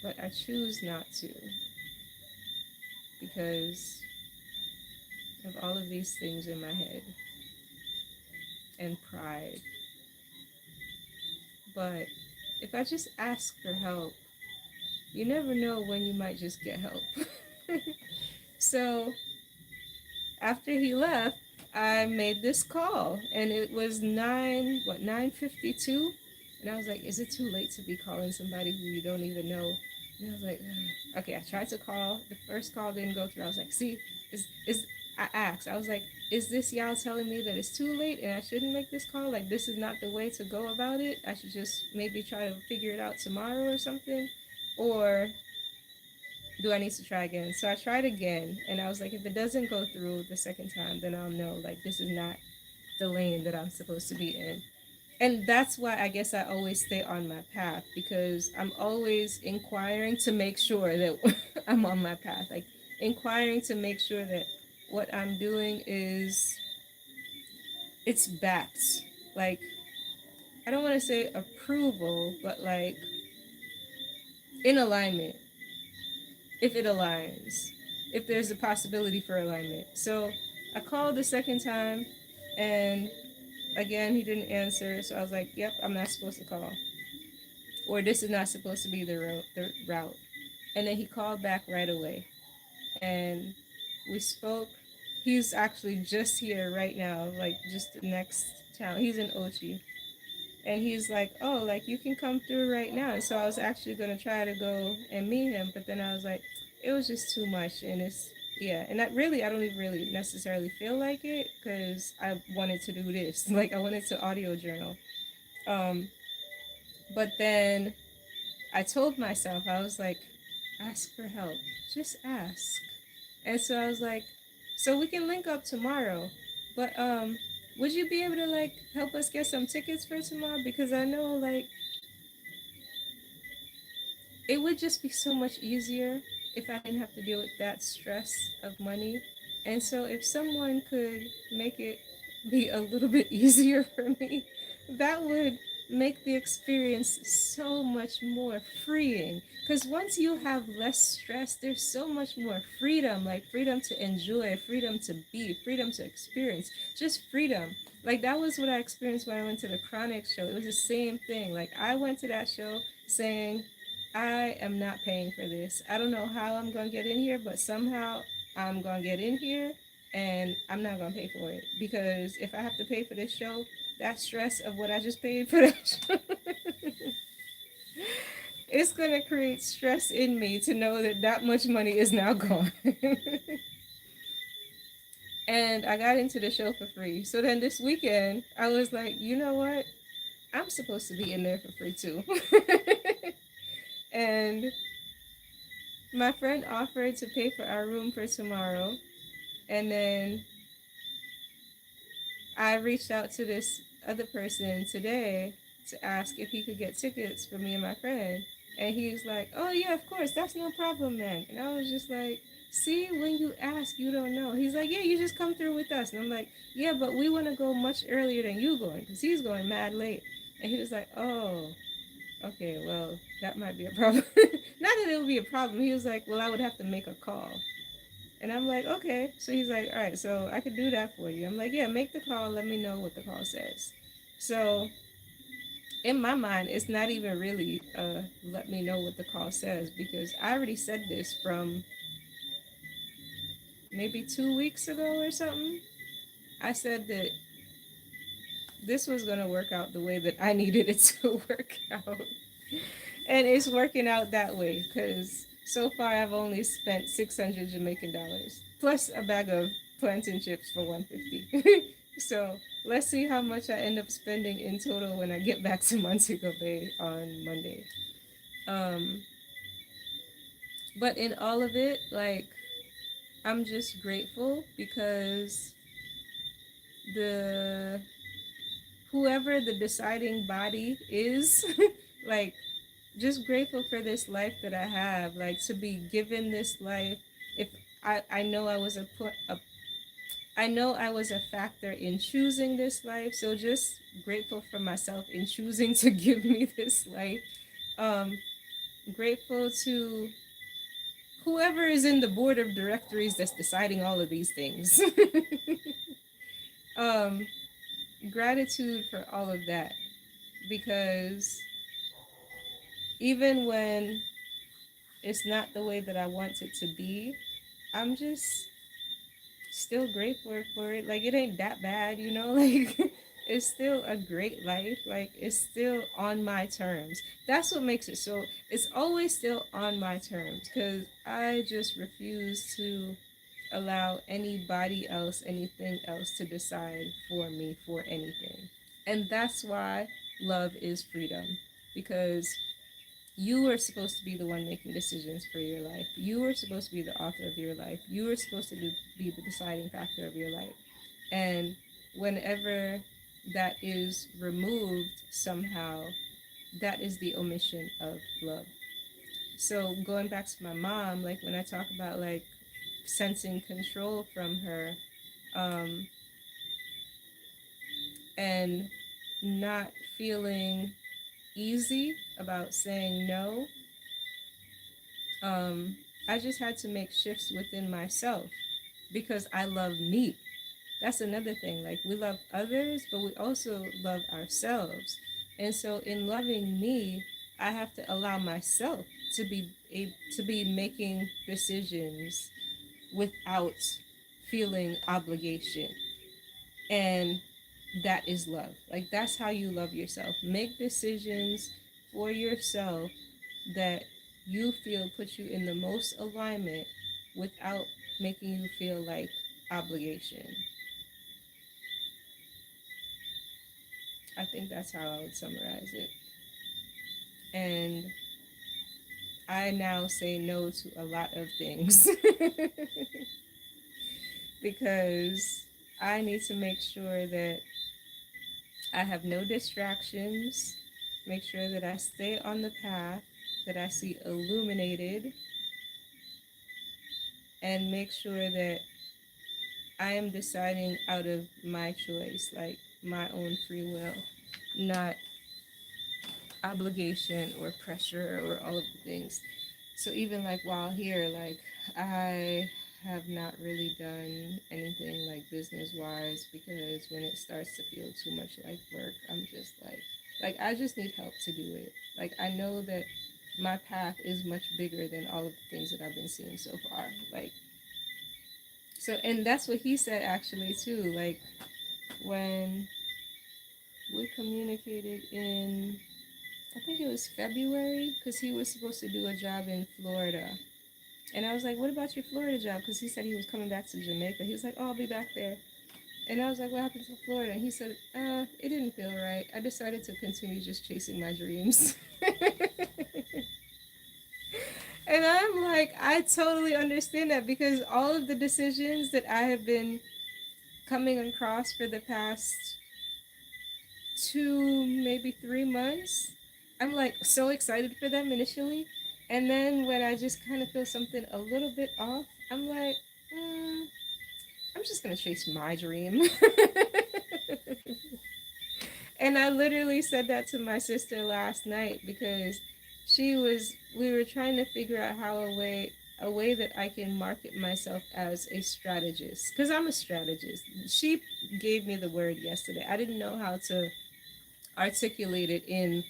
But I choose not to because of all of these things in my head and pride. But if I just ask for help, you never know when you might just get help. So after he left, I made this call and it was 9:52, and I was like, is it too late to be calling somebody who you don't even know? And I was like, ugh. Okay, I tried to call. The first call didn't go through. I was like, see, is I asked. I was like, is this y'all telling me that it's too late and I shouldn't make this call? Like this is not the way to go about it. I should just maybe try to figure it out tomorrow or something. Or do I need to try again? So I tried again, and I was like, if it doesn't go through the second time, then I'll know like this is not the lane that I'm supposed to be in. And that's why I guess I always stay on my path because I'm always inquiring to make sure that I'm on my path. Like inquiring to make sure that what I'm doing is it's backed. Like I don't want to say approval, but like in alignment if it aligns, if there's a possibility for alignment. So I called the second time and again he didn't answer. So I was like, yep, I'm not supposed to call. Or this is not supposed to be the route. And then he called back right away. And we spoke. He's actually just here right now, like just the next town. He's in Ochi. And he's like, oh, like you can come through right now. And so I was actually gonna try to go and meet him, but then I was like, it was just too much, and it's yeah, and that really I don't even really necessarily feel like it because I wanted to do this, like I wanted to audio journal, um, but then I told myself I was like, ask for help, just ask, and so I was like, so we can link up tomorrow, but would you be able to like help us get some tickets for tomorrow because I know like it would just be so much easier if I didn't have to deal with that stress of money. And so if someone could make it be a little bit easier for me, that would make the experience so much more freeing. Because once you have less stress, there's so much more freedom, like freedom to enjoy, freedom to be, freedom to experience, just freedom. Like that was what I experienced when I went to the Chronic show. It was the same thing. Like I went to that show saying, I am not paying for this. I don't know how I'm going to get in here, but somehow I'm going to get in here and I'm not going to pay for it. Because if I have to pay for this show, that stress of what I just paid for that show, it's going to create stress in me to know that that much money is now gone. And I got into the show for free. So then this weekend, I was like, you know what? I'm supposed to be in there for free too. And my friend offered to pay for our room for tomorrow. And then I reached out to this other person today to ask if he could get tickets for me and my friend. And he was like, oh, yeah, of course. That's no problem, man. And I was just like, see, when you ask, you don't know. He's like, yeah, you just come through with us. And I'm like, yeah, but we want to go much earlier than you going because he's going mad late. And he was like, oh, okay, well, that might be a problem. Not that it would be a problem. He was like, well, I would have to make a call. And I'm like, okay. So he's like, all right, so I could do that for you. I'm like, yeah, make the call. Let me know what the call says. So in my mind, it's not even really let me know what the call says because I already said this from maybe 2 weeks ago or something. I said that this was going to work out the way that I needed it to work out. And it's working out that way because so far I've only spent 600 Jamaican dollars plus a bag of plantain chips for 150. So let's see how much I end up spending in total when I get back to Montego Bay on Monday. Um, but in all of it, like I'm just grateful because the whoever the deciding body is, like just grateful for this life that I have, like to be given this life. If I know I was I know I was a factor in choosing this life, so just grateful for myself in choosing to give me this life. Um, Grateful to whoever is in the board of directories that's deciding all of these things. um, Gratitude for all of that, because even when it's not the way that I want it to be, I'm just still grateful for it. Like, it ain't that bad, you know? Like, it's still a great life. Like, it's still on my terms. That's what makes it so, it's always still on my terms, because I just refuse to allow anybody else, anything else to decide for me for anything. And that's why love is freedom, because you are supposed to be the one making decisions for your life. You are supposed to be the author of your life. You are supposed to be the deciding factor of your life. And whenever that is removed somehow, that is the omission of love. So going back to my mom, like when I talk about like sensing control from her, um, and not feeling easy about saying no, um, I just had to make shifts within myself because I love me. That's another thing. Like, we love others, but we also love ourselves. And so in loving me, I have to allow myself to be making decisions without feeling obligation. And that is love. Like, that's how you love yourself. Make decisions for yourself that you feel put you in the most alignment without making you feel like obligation. I think that's how I would summarize it. And I now say no to a lot of things because I need to make sure that I have no distractions, make sure that I stay on the path that I see illuminated, and make sure that I am deciding out of my choice, like my own free will, not obligation or pressure or all of the things. So even like while here, like I have not really done anything like business wise, because when it starts to feel too much like work, I'm just like I just need help to do it. Like, I know that my path is much bigger than all of the things that I've been seeing so far. Like, so, and that's what he said actually too. Like, when we communicated in, I think it was February, because he was supposed to do a job in Florida. And I was like, what about your Florida job? Because he said he was coming back to Jamaica. He was like, oh, I'll be back there. And I was like, what happened to Florida? And he said, it didn't feel right. I decided to continue just chasing my dreams. And I'm like, I totally understand that, because all of the decisions that I have been coming across for the past 2, maybe 3 months, I'm like so excited for them initially. And then when I just kind of feel something a little bit off, I'm like, I'm just going to chase my dream. And I literally said that to my sister last night, because we were trying to figure out how a way that I can market myself as a strategist, because I'm a strategist. She gave me the word yesterday. I didn't know how to articulate it in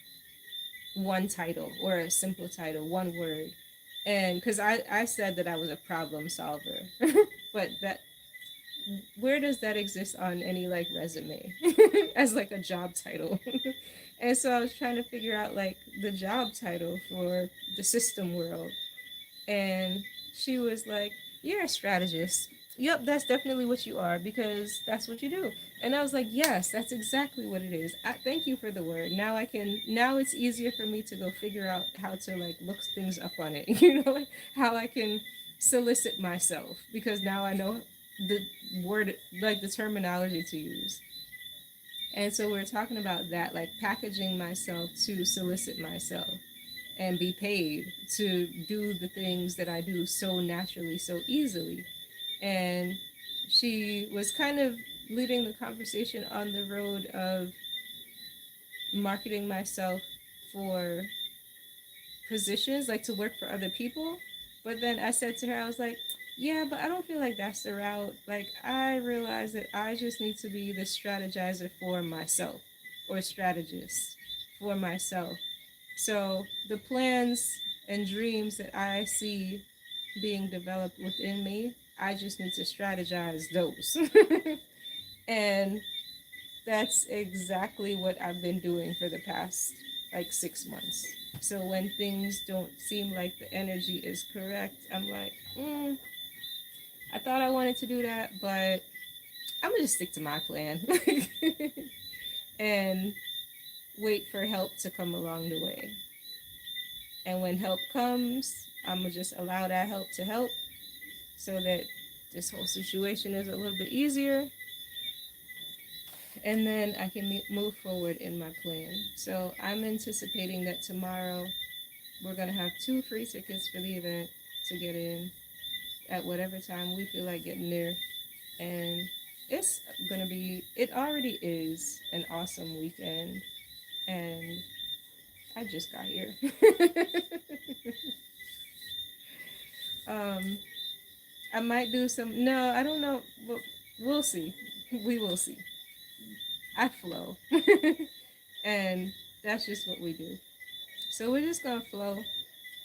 one title, or a simple title, one word. And because I said that I was a problem solver, but that, where does that exist on any like resume as like a job title? And so I was trying to figure out like the job title for the system world. And she was like, you're a strategist. Yep, that's definitely what you are, because that's what you do. And I was like, yes, that's exactly what it is. Thank you for the word. Now it's easier for me to go figure out how to like look things up on it, like how I can solicit myself, because now I know the word, like the terminology to use. And so we're talking about that, like packaging myself to solicit myself and be paid to do the things that I do so naturally, so easily. And she was kind of leading the conversation on the road of marketing myself for positions, like to work for other people. But then I said to her, I was like, yeah, but I don't feel like that's the route. Like, I realize that I just need to be the strategizer for myself, or strategist for myself. So the plans and dreams that I see being developed within me, I just need to strategize those. And that's exactly what I've been doing for the past like 6 months. So when things don't seem like the energy is correct, I'm like, I thought I wanted to do that, but I'm gonna just stick to my plan and wait for help to come along the way. And when help comes, I'm gonna just allow that help to help so that this whole situation is a little bit easier, and then I can move forward in my plan. So I'm anticipating that tomorrow we're gonna have 2 free tickets for the event to get in at whatever time we feel like getting there. And it's gonna be, it already is an awesome weekend. And I just got here. um, I might do some, no, I don't know. We'll see. We will see. I flow. And that's just what we do. So we're just gonna flow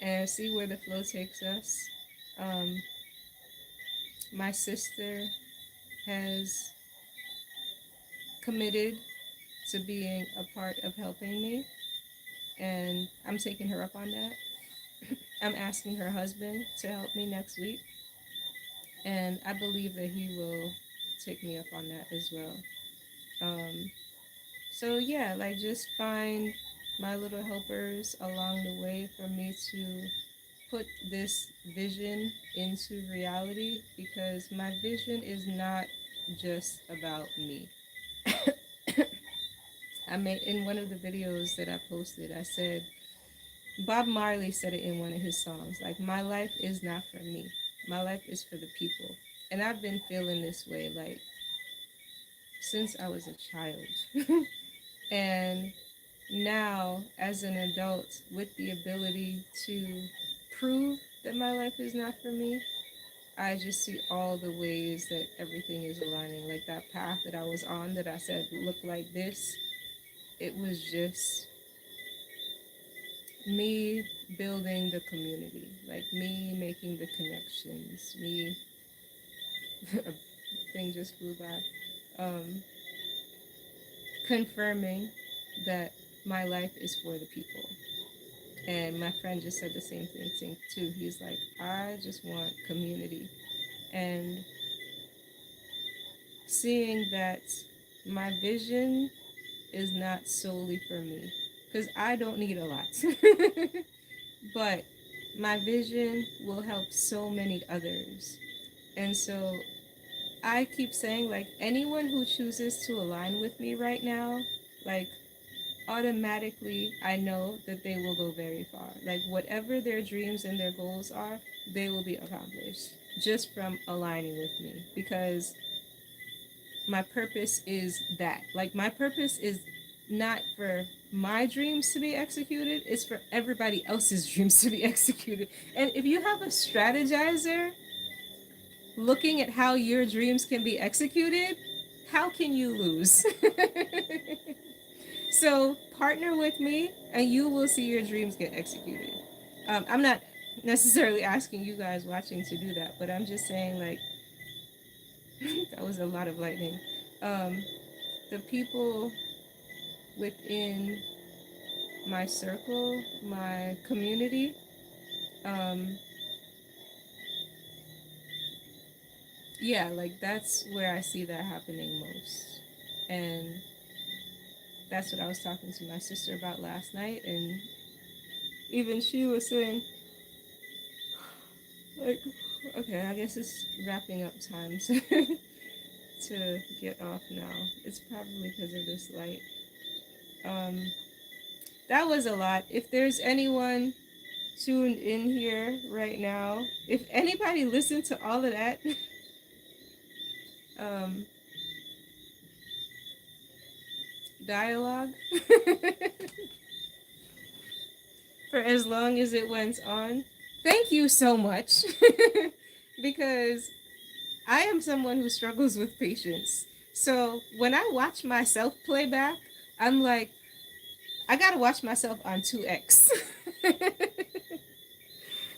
and see where the flow takes us. Um, my sister has committed to being a part of helping me, and I'm taking her up on that. I'm asking her husband to help me next week, and I believe that he will take me up on that as well. Um, so yeah, like just find my little helpers along the way for me to put this vision into reality, because my vision is not just about me. I made in one of the videos that I posted, I said, Bob Marley said it in one of his songs, like, my life is not for me. My life is for the people. And I've been feeling this way, like, since I was a child. And now, as an adult, with the ability to prove that my life is not for me, I just see all the ways that everything is aligning. Like that path that I was on that I said looked like this, it was just me building the community, like me making the connections, me, a thing just flew by, confirming that my life is for the people. And my friend just said the same thing too. He's like, I just want community. And seeing that my vision is not solely for me, because I don't need a lot. But my vision will help so many others. And so I keep saying, like, anyone who chooses to align with me right now, like, automatically I know that they will go very far. Like, whatever their dreams and their goals are, they will be accomplished just from aligning with me, because my purpose is that. Like, my purpose is not for my dreams to be executed, it's for everybody else's dreams to be executed. And if you have a strategizer looking at how your dreams can be executed, how can you lose? So partner with me and you will see your dreams get executed. I'm not necessarily asking you guys watching to do that, but I'm just saying, like, that was a lot of lightning. Um, the people within my circle, my community, um, yeah, like that's where I see that happening most. And that's what I was talking to my sister about last night. And even she was saying, like, okay, I guess it's wrapping up time to get off now. It's probably because of this light. Um, that was a lot. If there's anyone tuned in here right now, if anybody listened to all of that, um, dialogue for as long as it went on. Thank you so much. Because I am someone who struggles with patience. So when I watch myself play back, I'm like, I gotta watch myself on 2x.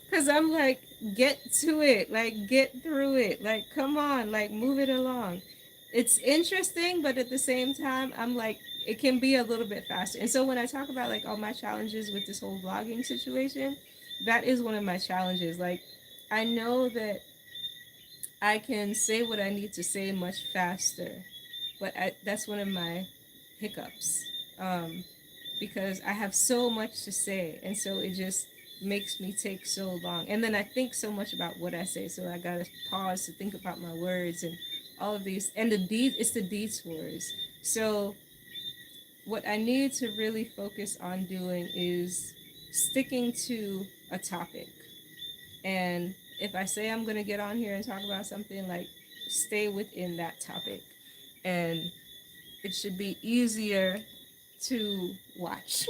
Because I'm like, get to it, like, get through it, like, come on, like, move it along. It's interesting, but at the same time, I'm like, it can be a little bit faster. And so when I talk about like all my challenges with this whole vlogging situation, that is one of my challenges. Like, I know that I can say what I need to say much faster, but that's one of my hiccups. Because I have so much to say, and so it just makes me take so long. And then I think so much about what I say, so I gotta pause to think about my words and all of these. And it's the detours. So what I need to really focus on doing is sticking to a topic. And if I say I'm gonna get on here and talk about something, like, stay within that topic. And it should be easier to watch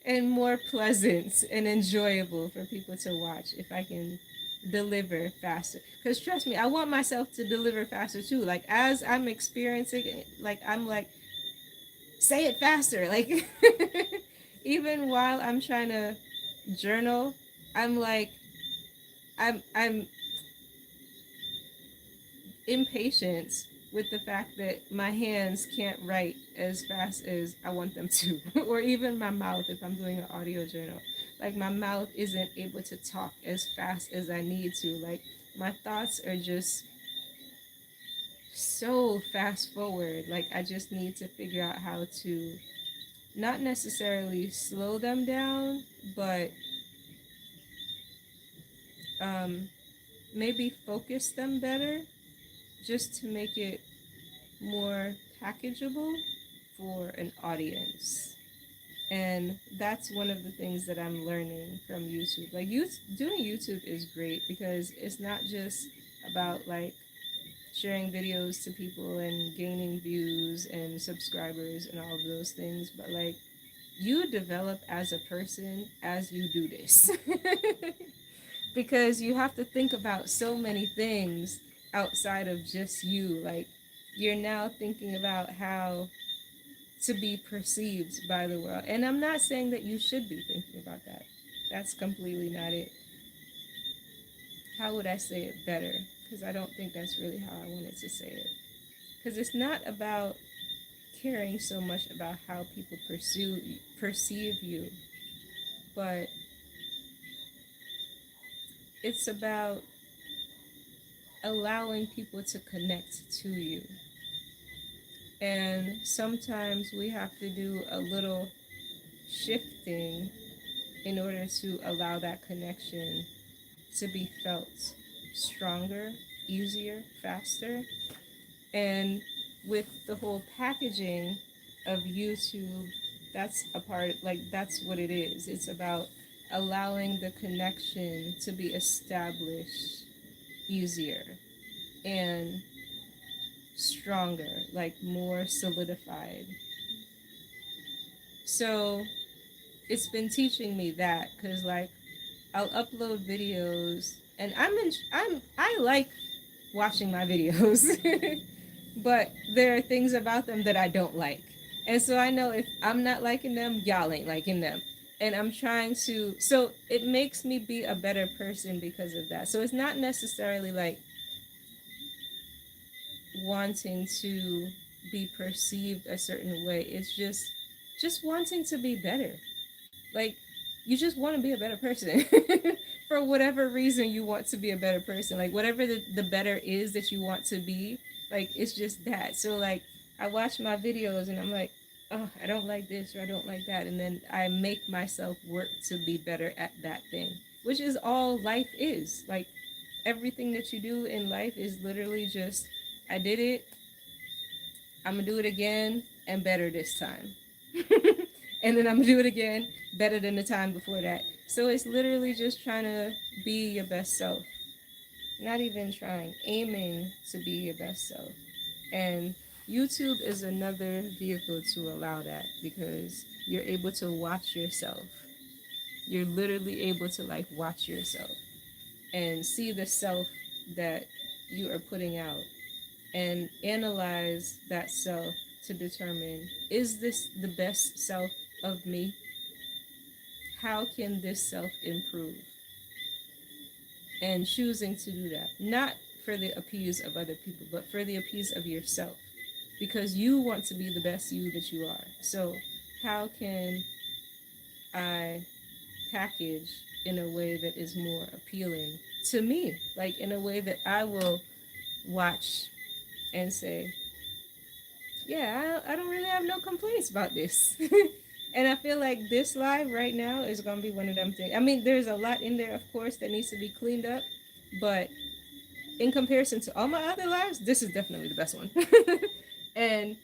and more pleasant and enjoyable for people to watch if I can deliver faster. Because trust me, I want myself to deliver faster too. Like, as I'm experiencing it, like, I'm like, say it faster. Like, even while I'm trying to journal, I'm like, I'm impatient with the fact that my hands can't write as fast as I want them to, or even my mouth if I'm doing an audio journal. Like, my mouth isn't able to talk as fast as I need to. Like, my thoughts are just so fast forward. Like, I just need to figure out how to not necessarily slow them down, but um, maybe focus them better, just to make it more packageable for an audience. And that's one of the things that I'm learning from YouTube. Like, doing YouTube is great because it's not just about like sharing videos to people and gaining views and subscribers and all of those things, but like, you develop as a person as you do this. Because you have to think about so many things outside of just you. Like, you're now thinking about how to be perceived by the world. And I'm not saying that you should be thinking about that. That's completely not it. How would I say it better? Because I don't think that's really how I wanted to say it. Because it's not about caring so much about how people perceive you, but it's about allowing people to connect to you. And sometimes we have to do a little shifting in order to allow that connection to be felt stronger, easier, faster. And with the whole packaging of YouTube, that's a part, like, that's what it is. It's about allowing the connection to be established easier and stronger, like more solidified. So it's been teaching me that, because like, I'll upload videos and I like watching my videos. But there are things about them that I don't like. And so I know if I'm not liking them, y'all ain't liking them. And I'm trying to, so it makes me be a better person because of that. So it's not necessarily like wanting to be perceived a certain way. It's just wanting to be better. Like, you just want to be a better person. For whatever reason you want to be a better person. Like, whatever the better is that you want to be, like, it's just that. So like, I watch my videos and I'm like, oh, I don't like this or I don't like that. And then I make myself work to be better at that thing. Which is all life is. Like, everything that you do in life is literally just, I did it, I'm gonna do it again and better this time. And then I'm gonna do it again better than the time before that. So it's literally just trying to be your best self. not even trying, aiming to be your best self. And YouTube is another vehicle to allow that because you're able to watch yourself. You're literally able to like watch yourself and see the self that you are putting out and analyze that self to determine, is this the best self of me? How can this self improve? And choosing to do that, not for the appease of other people, but for the appease of yourself, because you want to be the best you that you are. So how can I package in a way that is more appealing to me, like in a way that I will watch and say, yeah, I don't really have no complaints about this. And I feel like this live right now is gonna be one of them things. I mean, there's a lot in there, of course, that needs to be cleaned up, but in comparison to all my other lives, this is definitely the best one. And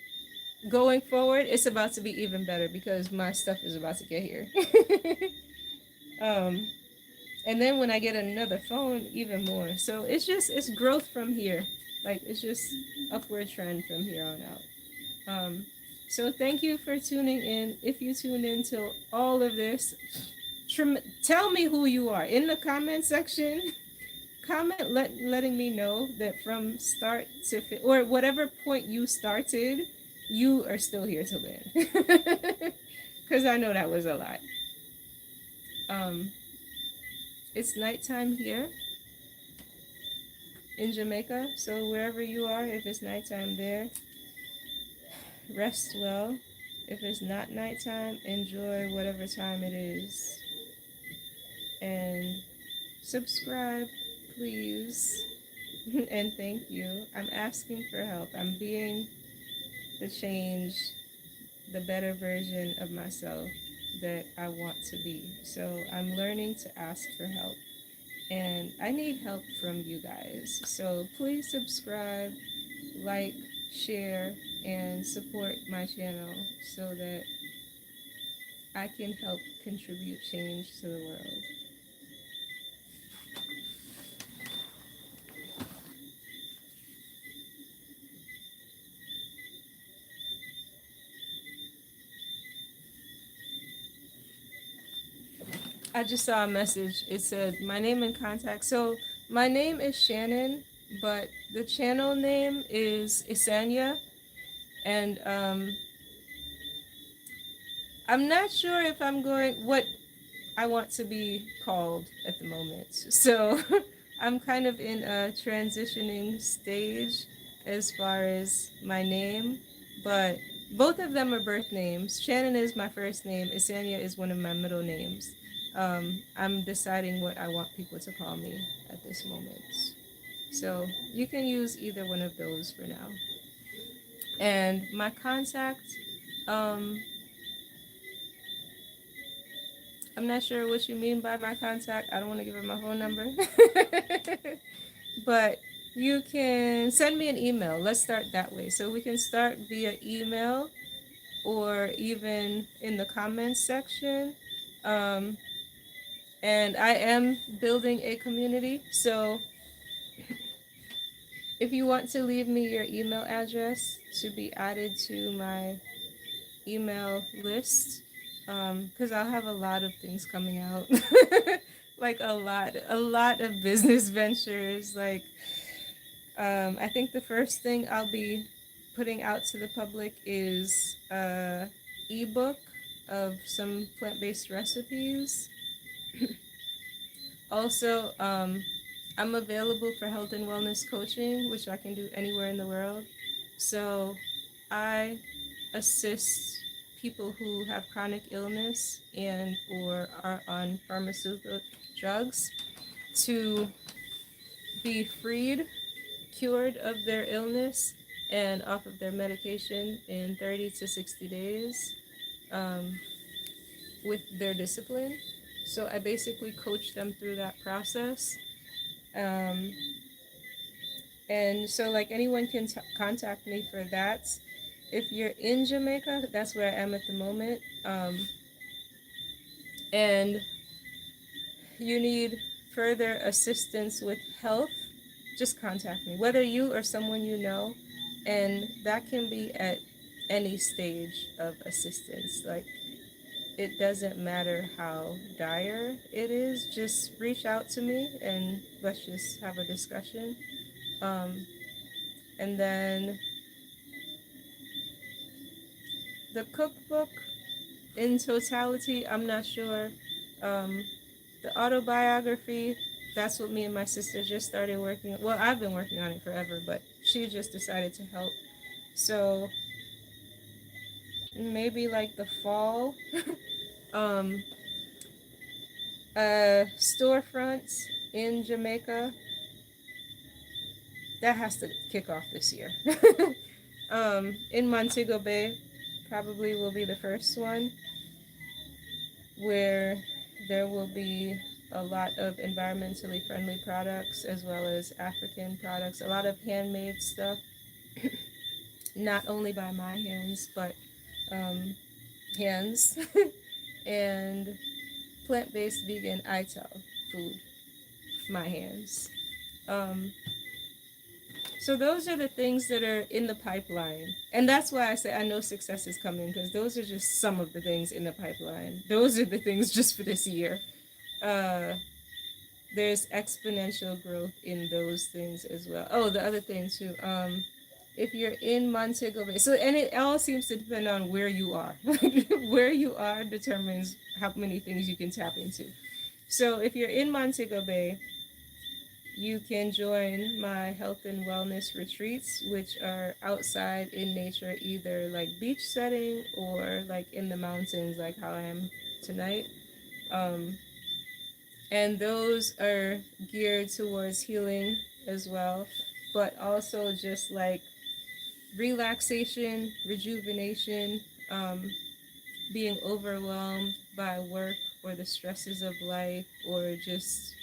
going forward, it's about to be even better because my stuff is about to get here. um, and then when I get another phone, even more. So it's growth from here. Like it's just upward trend from here on out. So thank you for tuning in. If you tuned into all of this, tell me who you are in the comment section. Comment letting me know that from start to or whatever point you started, you are still here till then. Because I know that was a lot. Um, it's nighttime here in Jamaica, so wherever you are, if it's nighttime there, rest well. If it's not nighttime, enjoy whatever time it is. And subscribe, please. And thank you. I'm asking for help. I'm being the change, the better version of myself that I want to be. So I'm learning to ask for help. And I need help from you guys. So please subscribe, like, share, and support my channel so that I can help contribute change to the world. I just saw a message. It said, my name and contact. So my name is Shannon, but the channel name is Yssania. And I'm not sure if I'm going, what I want to be called at the moment. So I'm kind of in a transitioning stage as far as my name, but both of them are birth names. Shannon is my first name. Yssania is one of my middle names. I'm deciding what I want people to call me at this moment. So you can use either one of those for now. And my contact, um, I'm not sure what you mean by my contact. I don't want to give her my phone number. But you can send me an email. Let's start that way. So we can start via email or even in the comments section. Um, and I am building a community. So if you want to leave me your email address to be added to my email list, because I'll have a lot of things coming out. Like a lot of business ventures. Like, I think the first thing I'll be putting out to the public is a ebook of some plant-based recipes. Also, I'm available for health and wellness coaching, which I can do anywhere in the world. So I assist people who have chronic illness and or are on pharmaceutical drugs to be freed, cured of their illness, and off of their medication in 30 to 60 days um, with their discipline. So I basically coach them through that process. Um, and so like anyone can contact me for that. If you're in Jamaica, that's where I am at the moment. And you need further assistance with health, just contact me, whether you or someone you know, and that can be at any stage of assistance. Like, it doesn't matter how dire it is, just reach out to me and let's just have a discussion. Um, and then the cookbook in totality, I'm not sure. Um, the autobiography, that's what me and my sister just started working. Well, I've been working on it forever, but she just decided to help. So maybe like the fall. um, Storefronts in Jamaica, that has to kick off this year. In Montego Bay, probably will be the first one, where there will be a lot of environmentally friendly products as well as African products, a lot of handmade stuff, not only by my hands, but um, hands, and plant-based vegan ITAL food, my hands. Um, So those are the things that are in the pipeline. And that's why I say I know success is coming, because those are just some of the things in the pipeline. Those are the things just for this year. Uh, there's exponential growth in those things as well. Oh, the other thing too. If you're in Montego Bay, so and it all seems to depend on where you are. Where you are determines how many things you can tap into. So if you're in Montego Bay, you can join my health and wellness retreats, which are outside in nature, either like beach setting or like in the mountains, like how I am tonight. Um, and those are geared towards healing as well, but also just like relaxation, rejuvenation, being overwhelmed by work or the stresses of life or just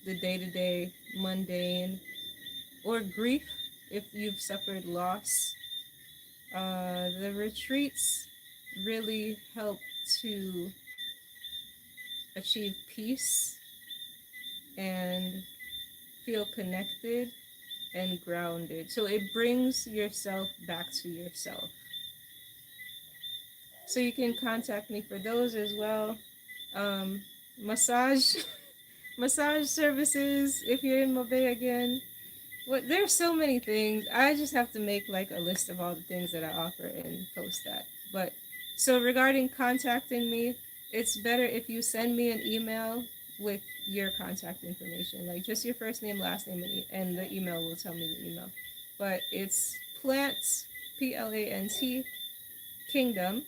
the day to day mundane or grief if you've suffered loss. The retreats really help to achieve peace and feel connected and grounded. So it brings yourself back to yourself. So you can contact me for those as well. Um, massage, massage services if you're in Mobay again. Well, there's so many things. I just have to make like a list of all the things that I offer and post that. But so regarding contacting me, it's better if you send me an email with your contact information, like just your first name, last name, and the email will tell me the email. But it's plants, PLANT, kingdom,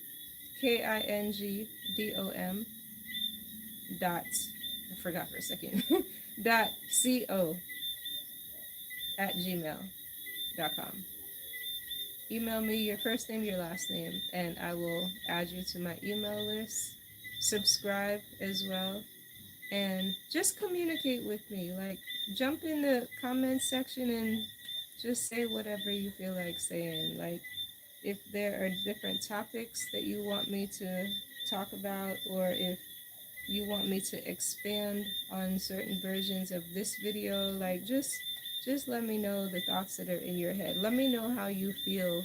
KINGDOM dot, I forgot for a second, dot co@gmail.com. Email me your first name, your last name, and I will add you to my email list. Subscribe as well, and just communicate with me. Like, jump in the comments section and just say whatever you feel like saying. Like, if there are different topics that you want me to talk about, or if you want me to expand on certain versions of this video, like just let me know the thoughts that are in your head. Let me know how you feel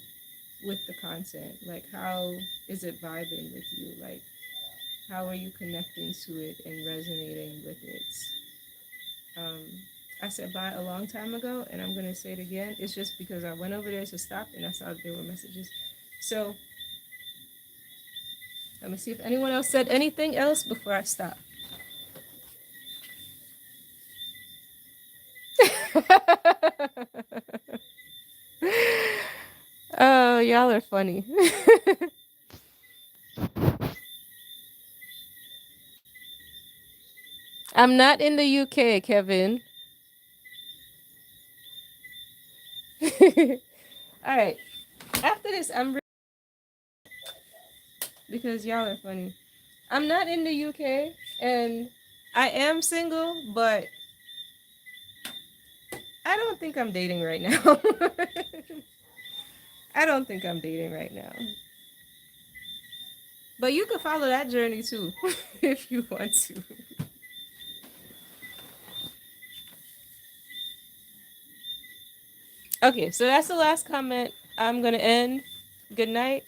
with the content. Like, how is it vibing with you? Like, how are you connecting to it and resonating with it? Um, I said bye a long time ago, and I'm gonna say it again. It's just because I went over there to stop and I saw that there were messages. So let me see if anyone else said anything else before I stop. Oh, y'all are funny. I'm not in the UK, Kevin. All right. After this, because y'all are funny. I'm not in the UK, and I am single, but I don't think I'm dating right now. I don't think I'm dating right now. But you can follow that journey too, if you want to. Okay, so that's the last comment. I'm gonna end. Good night.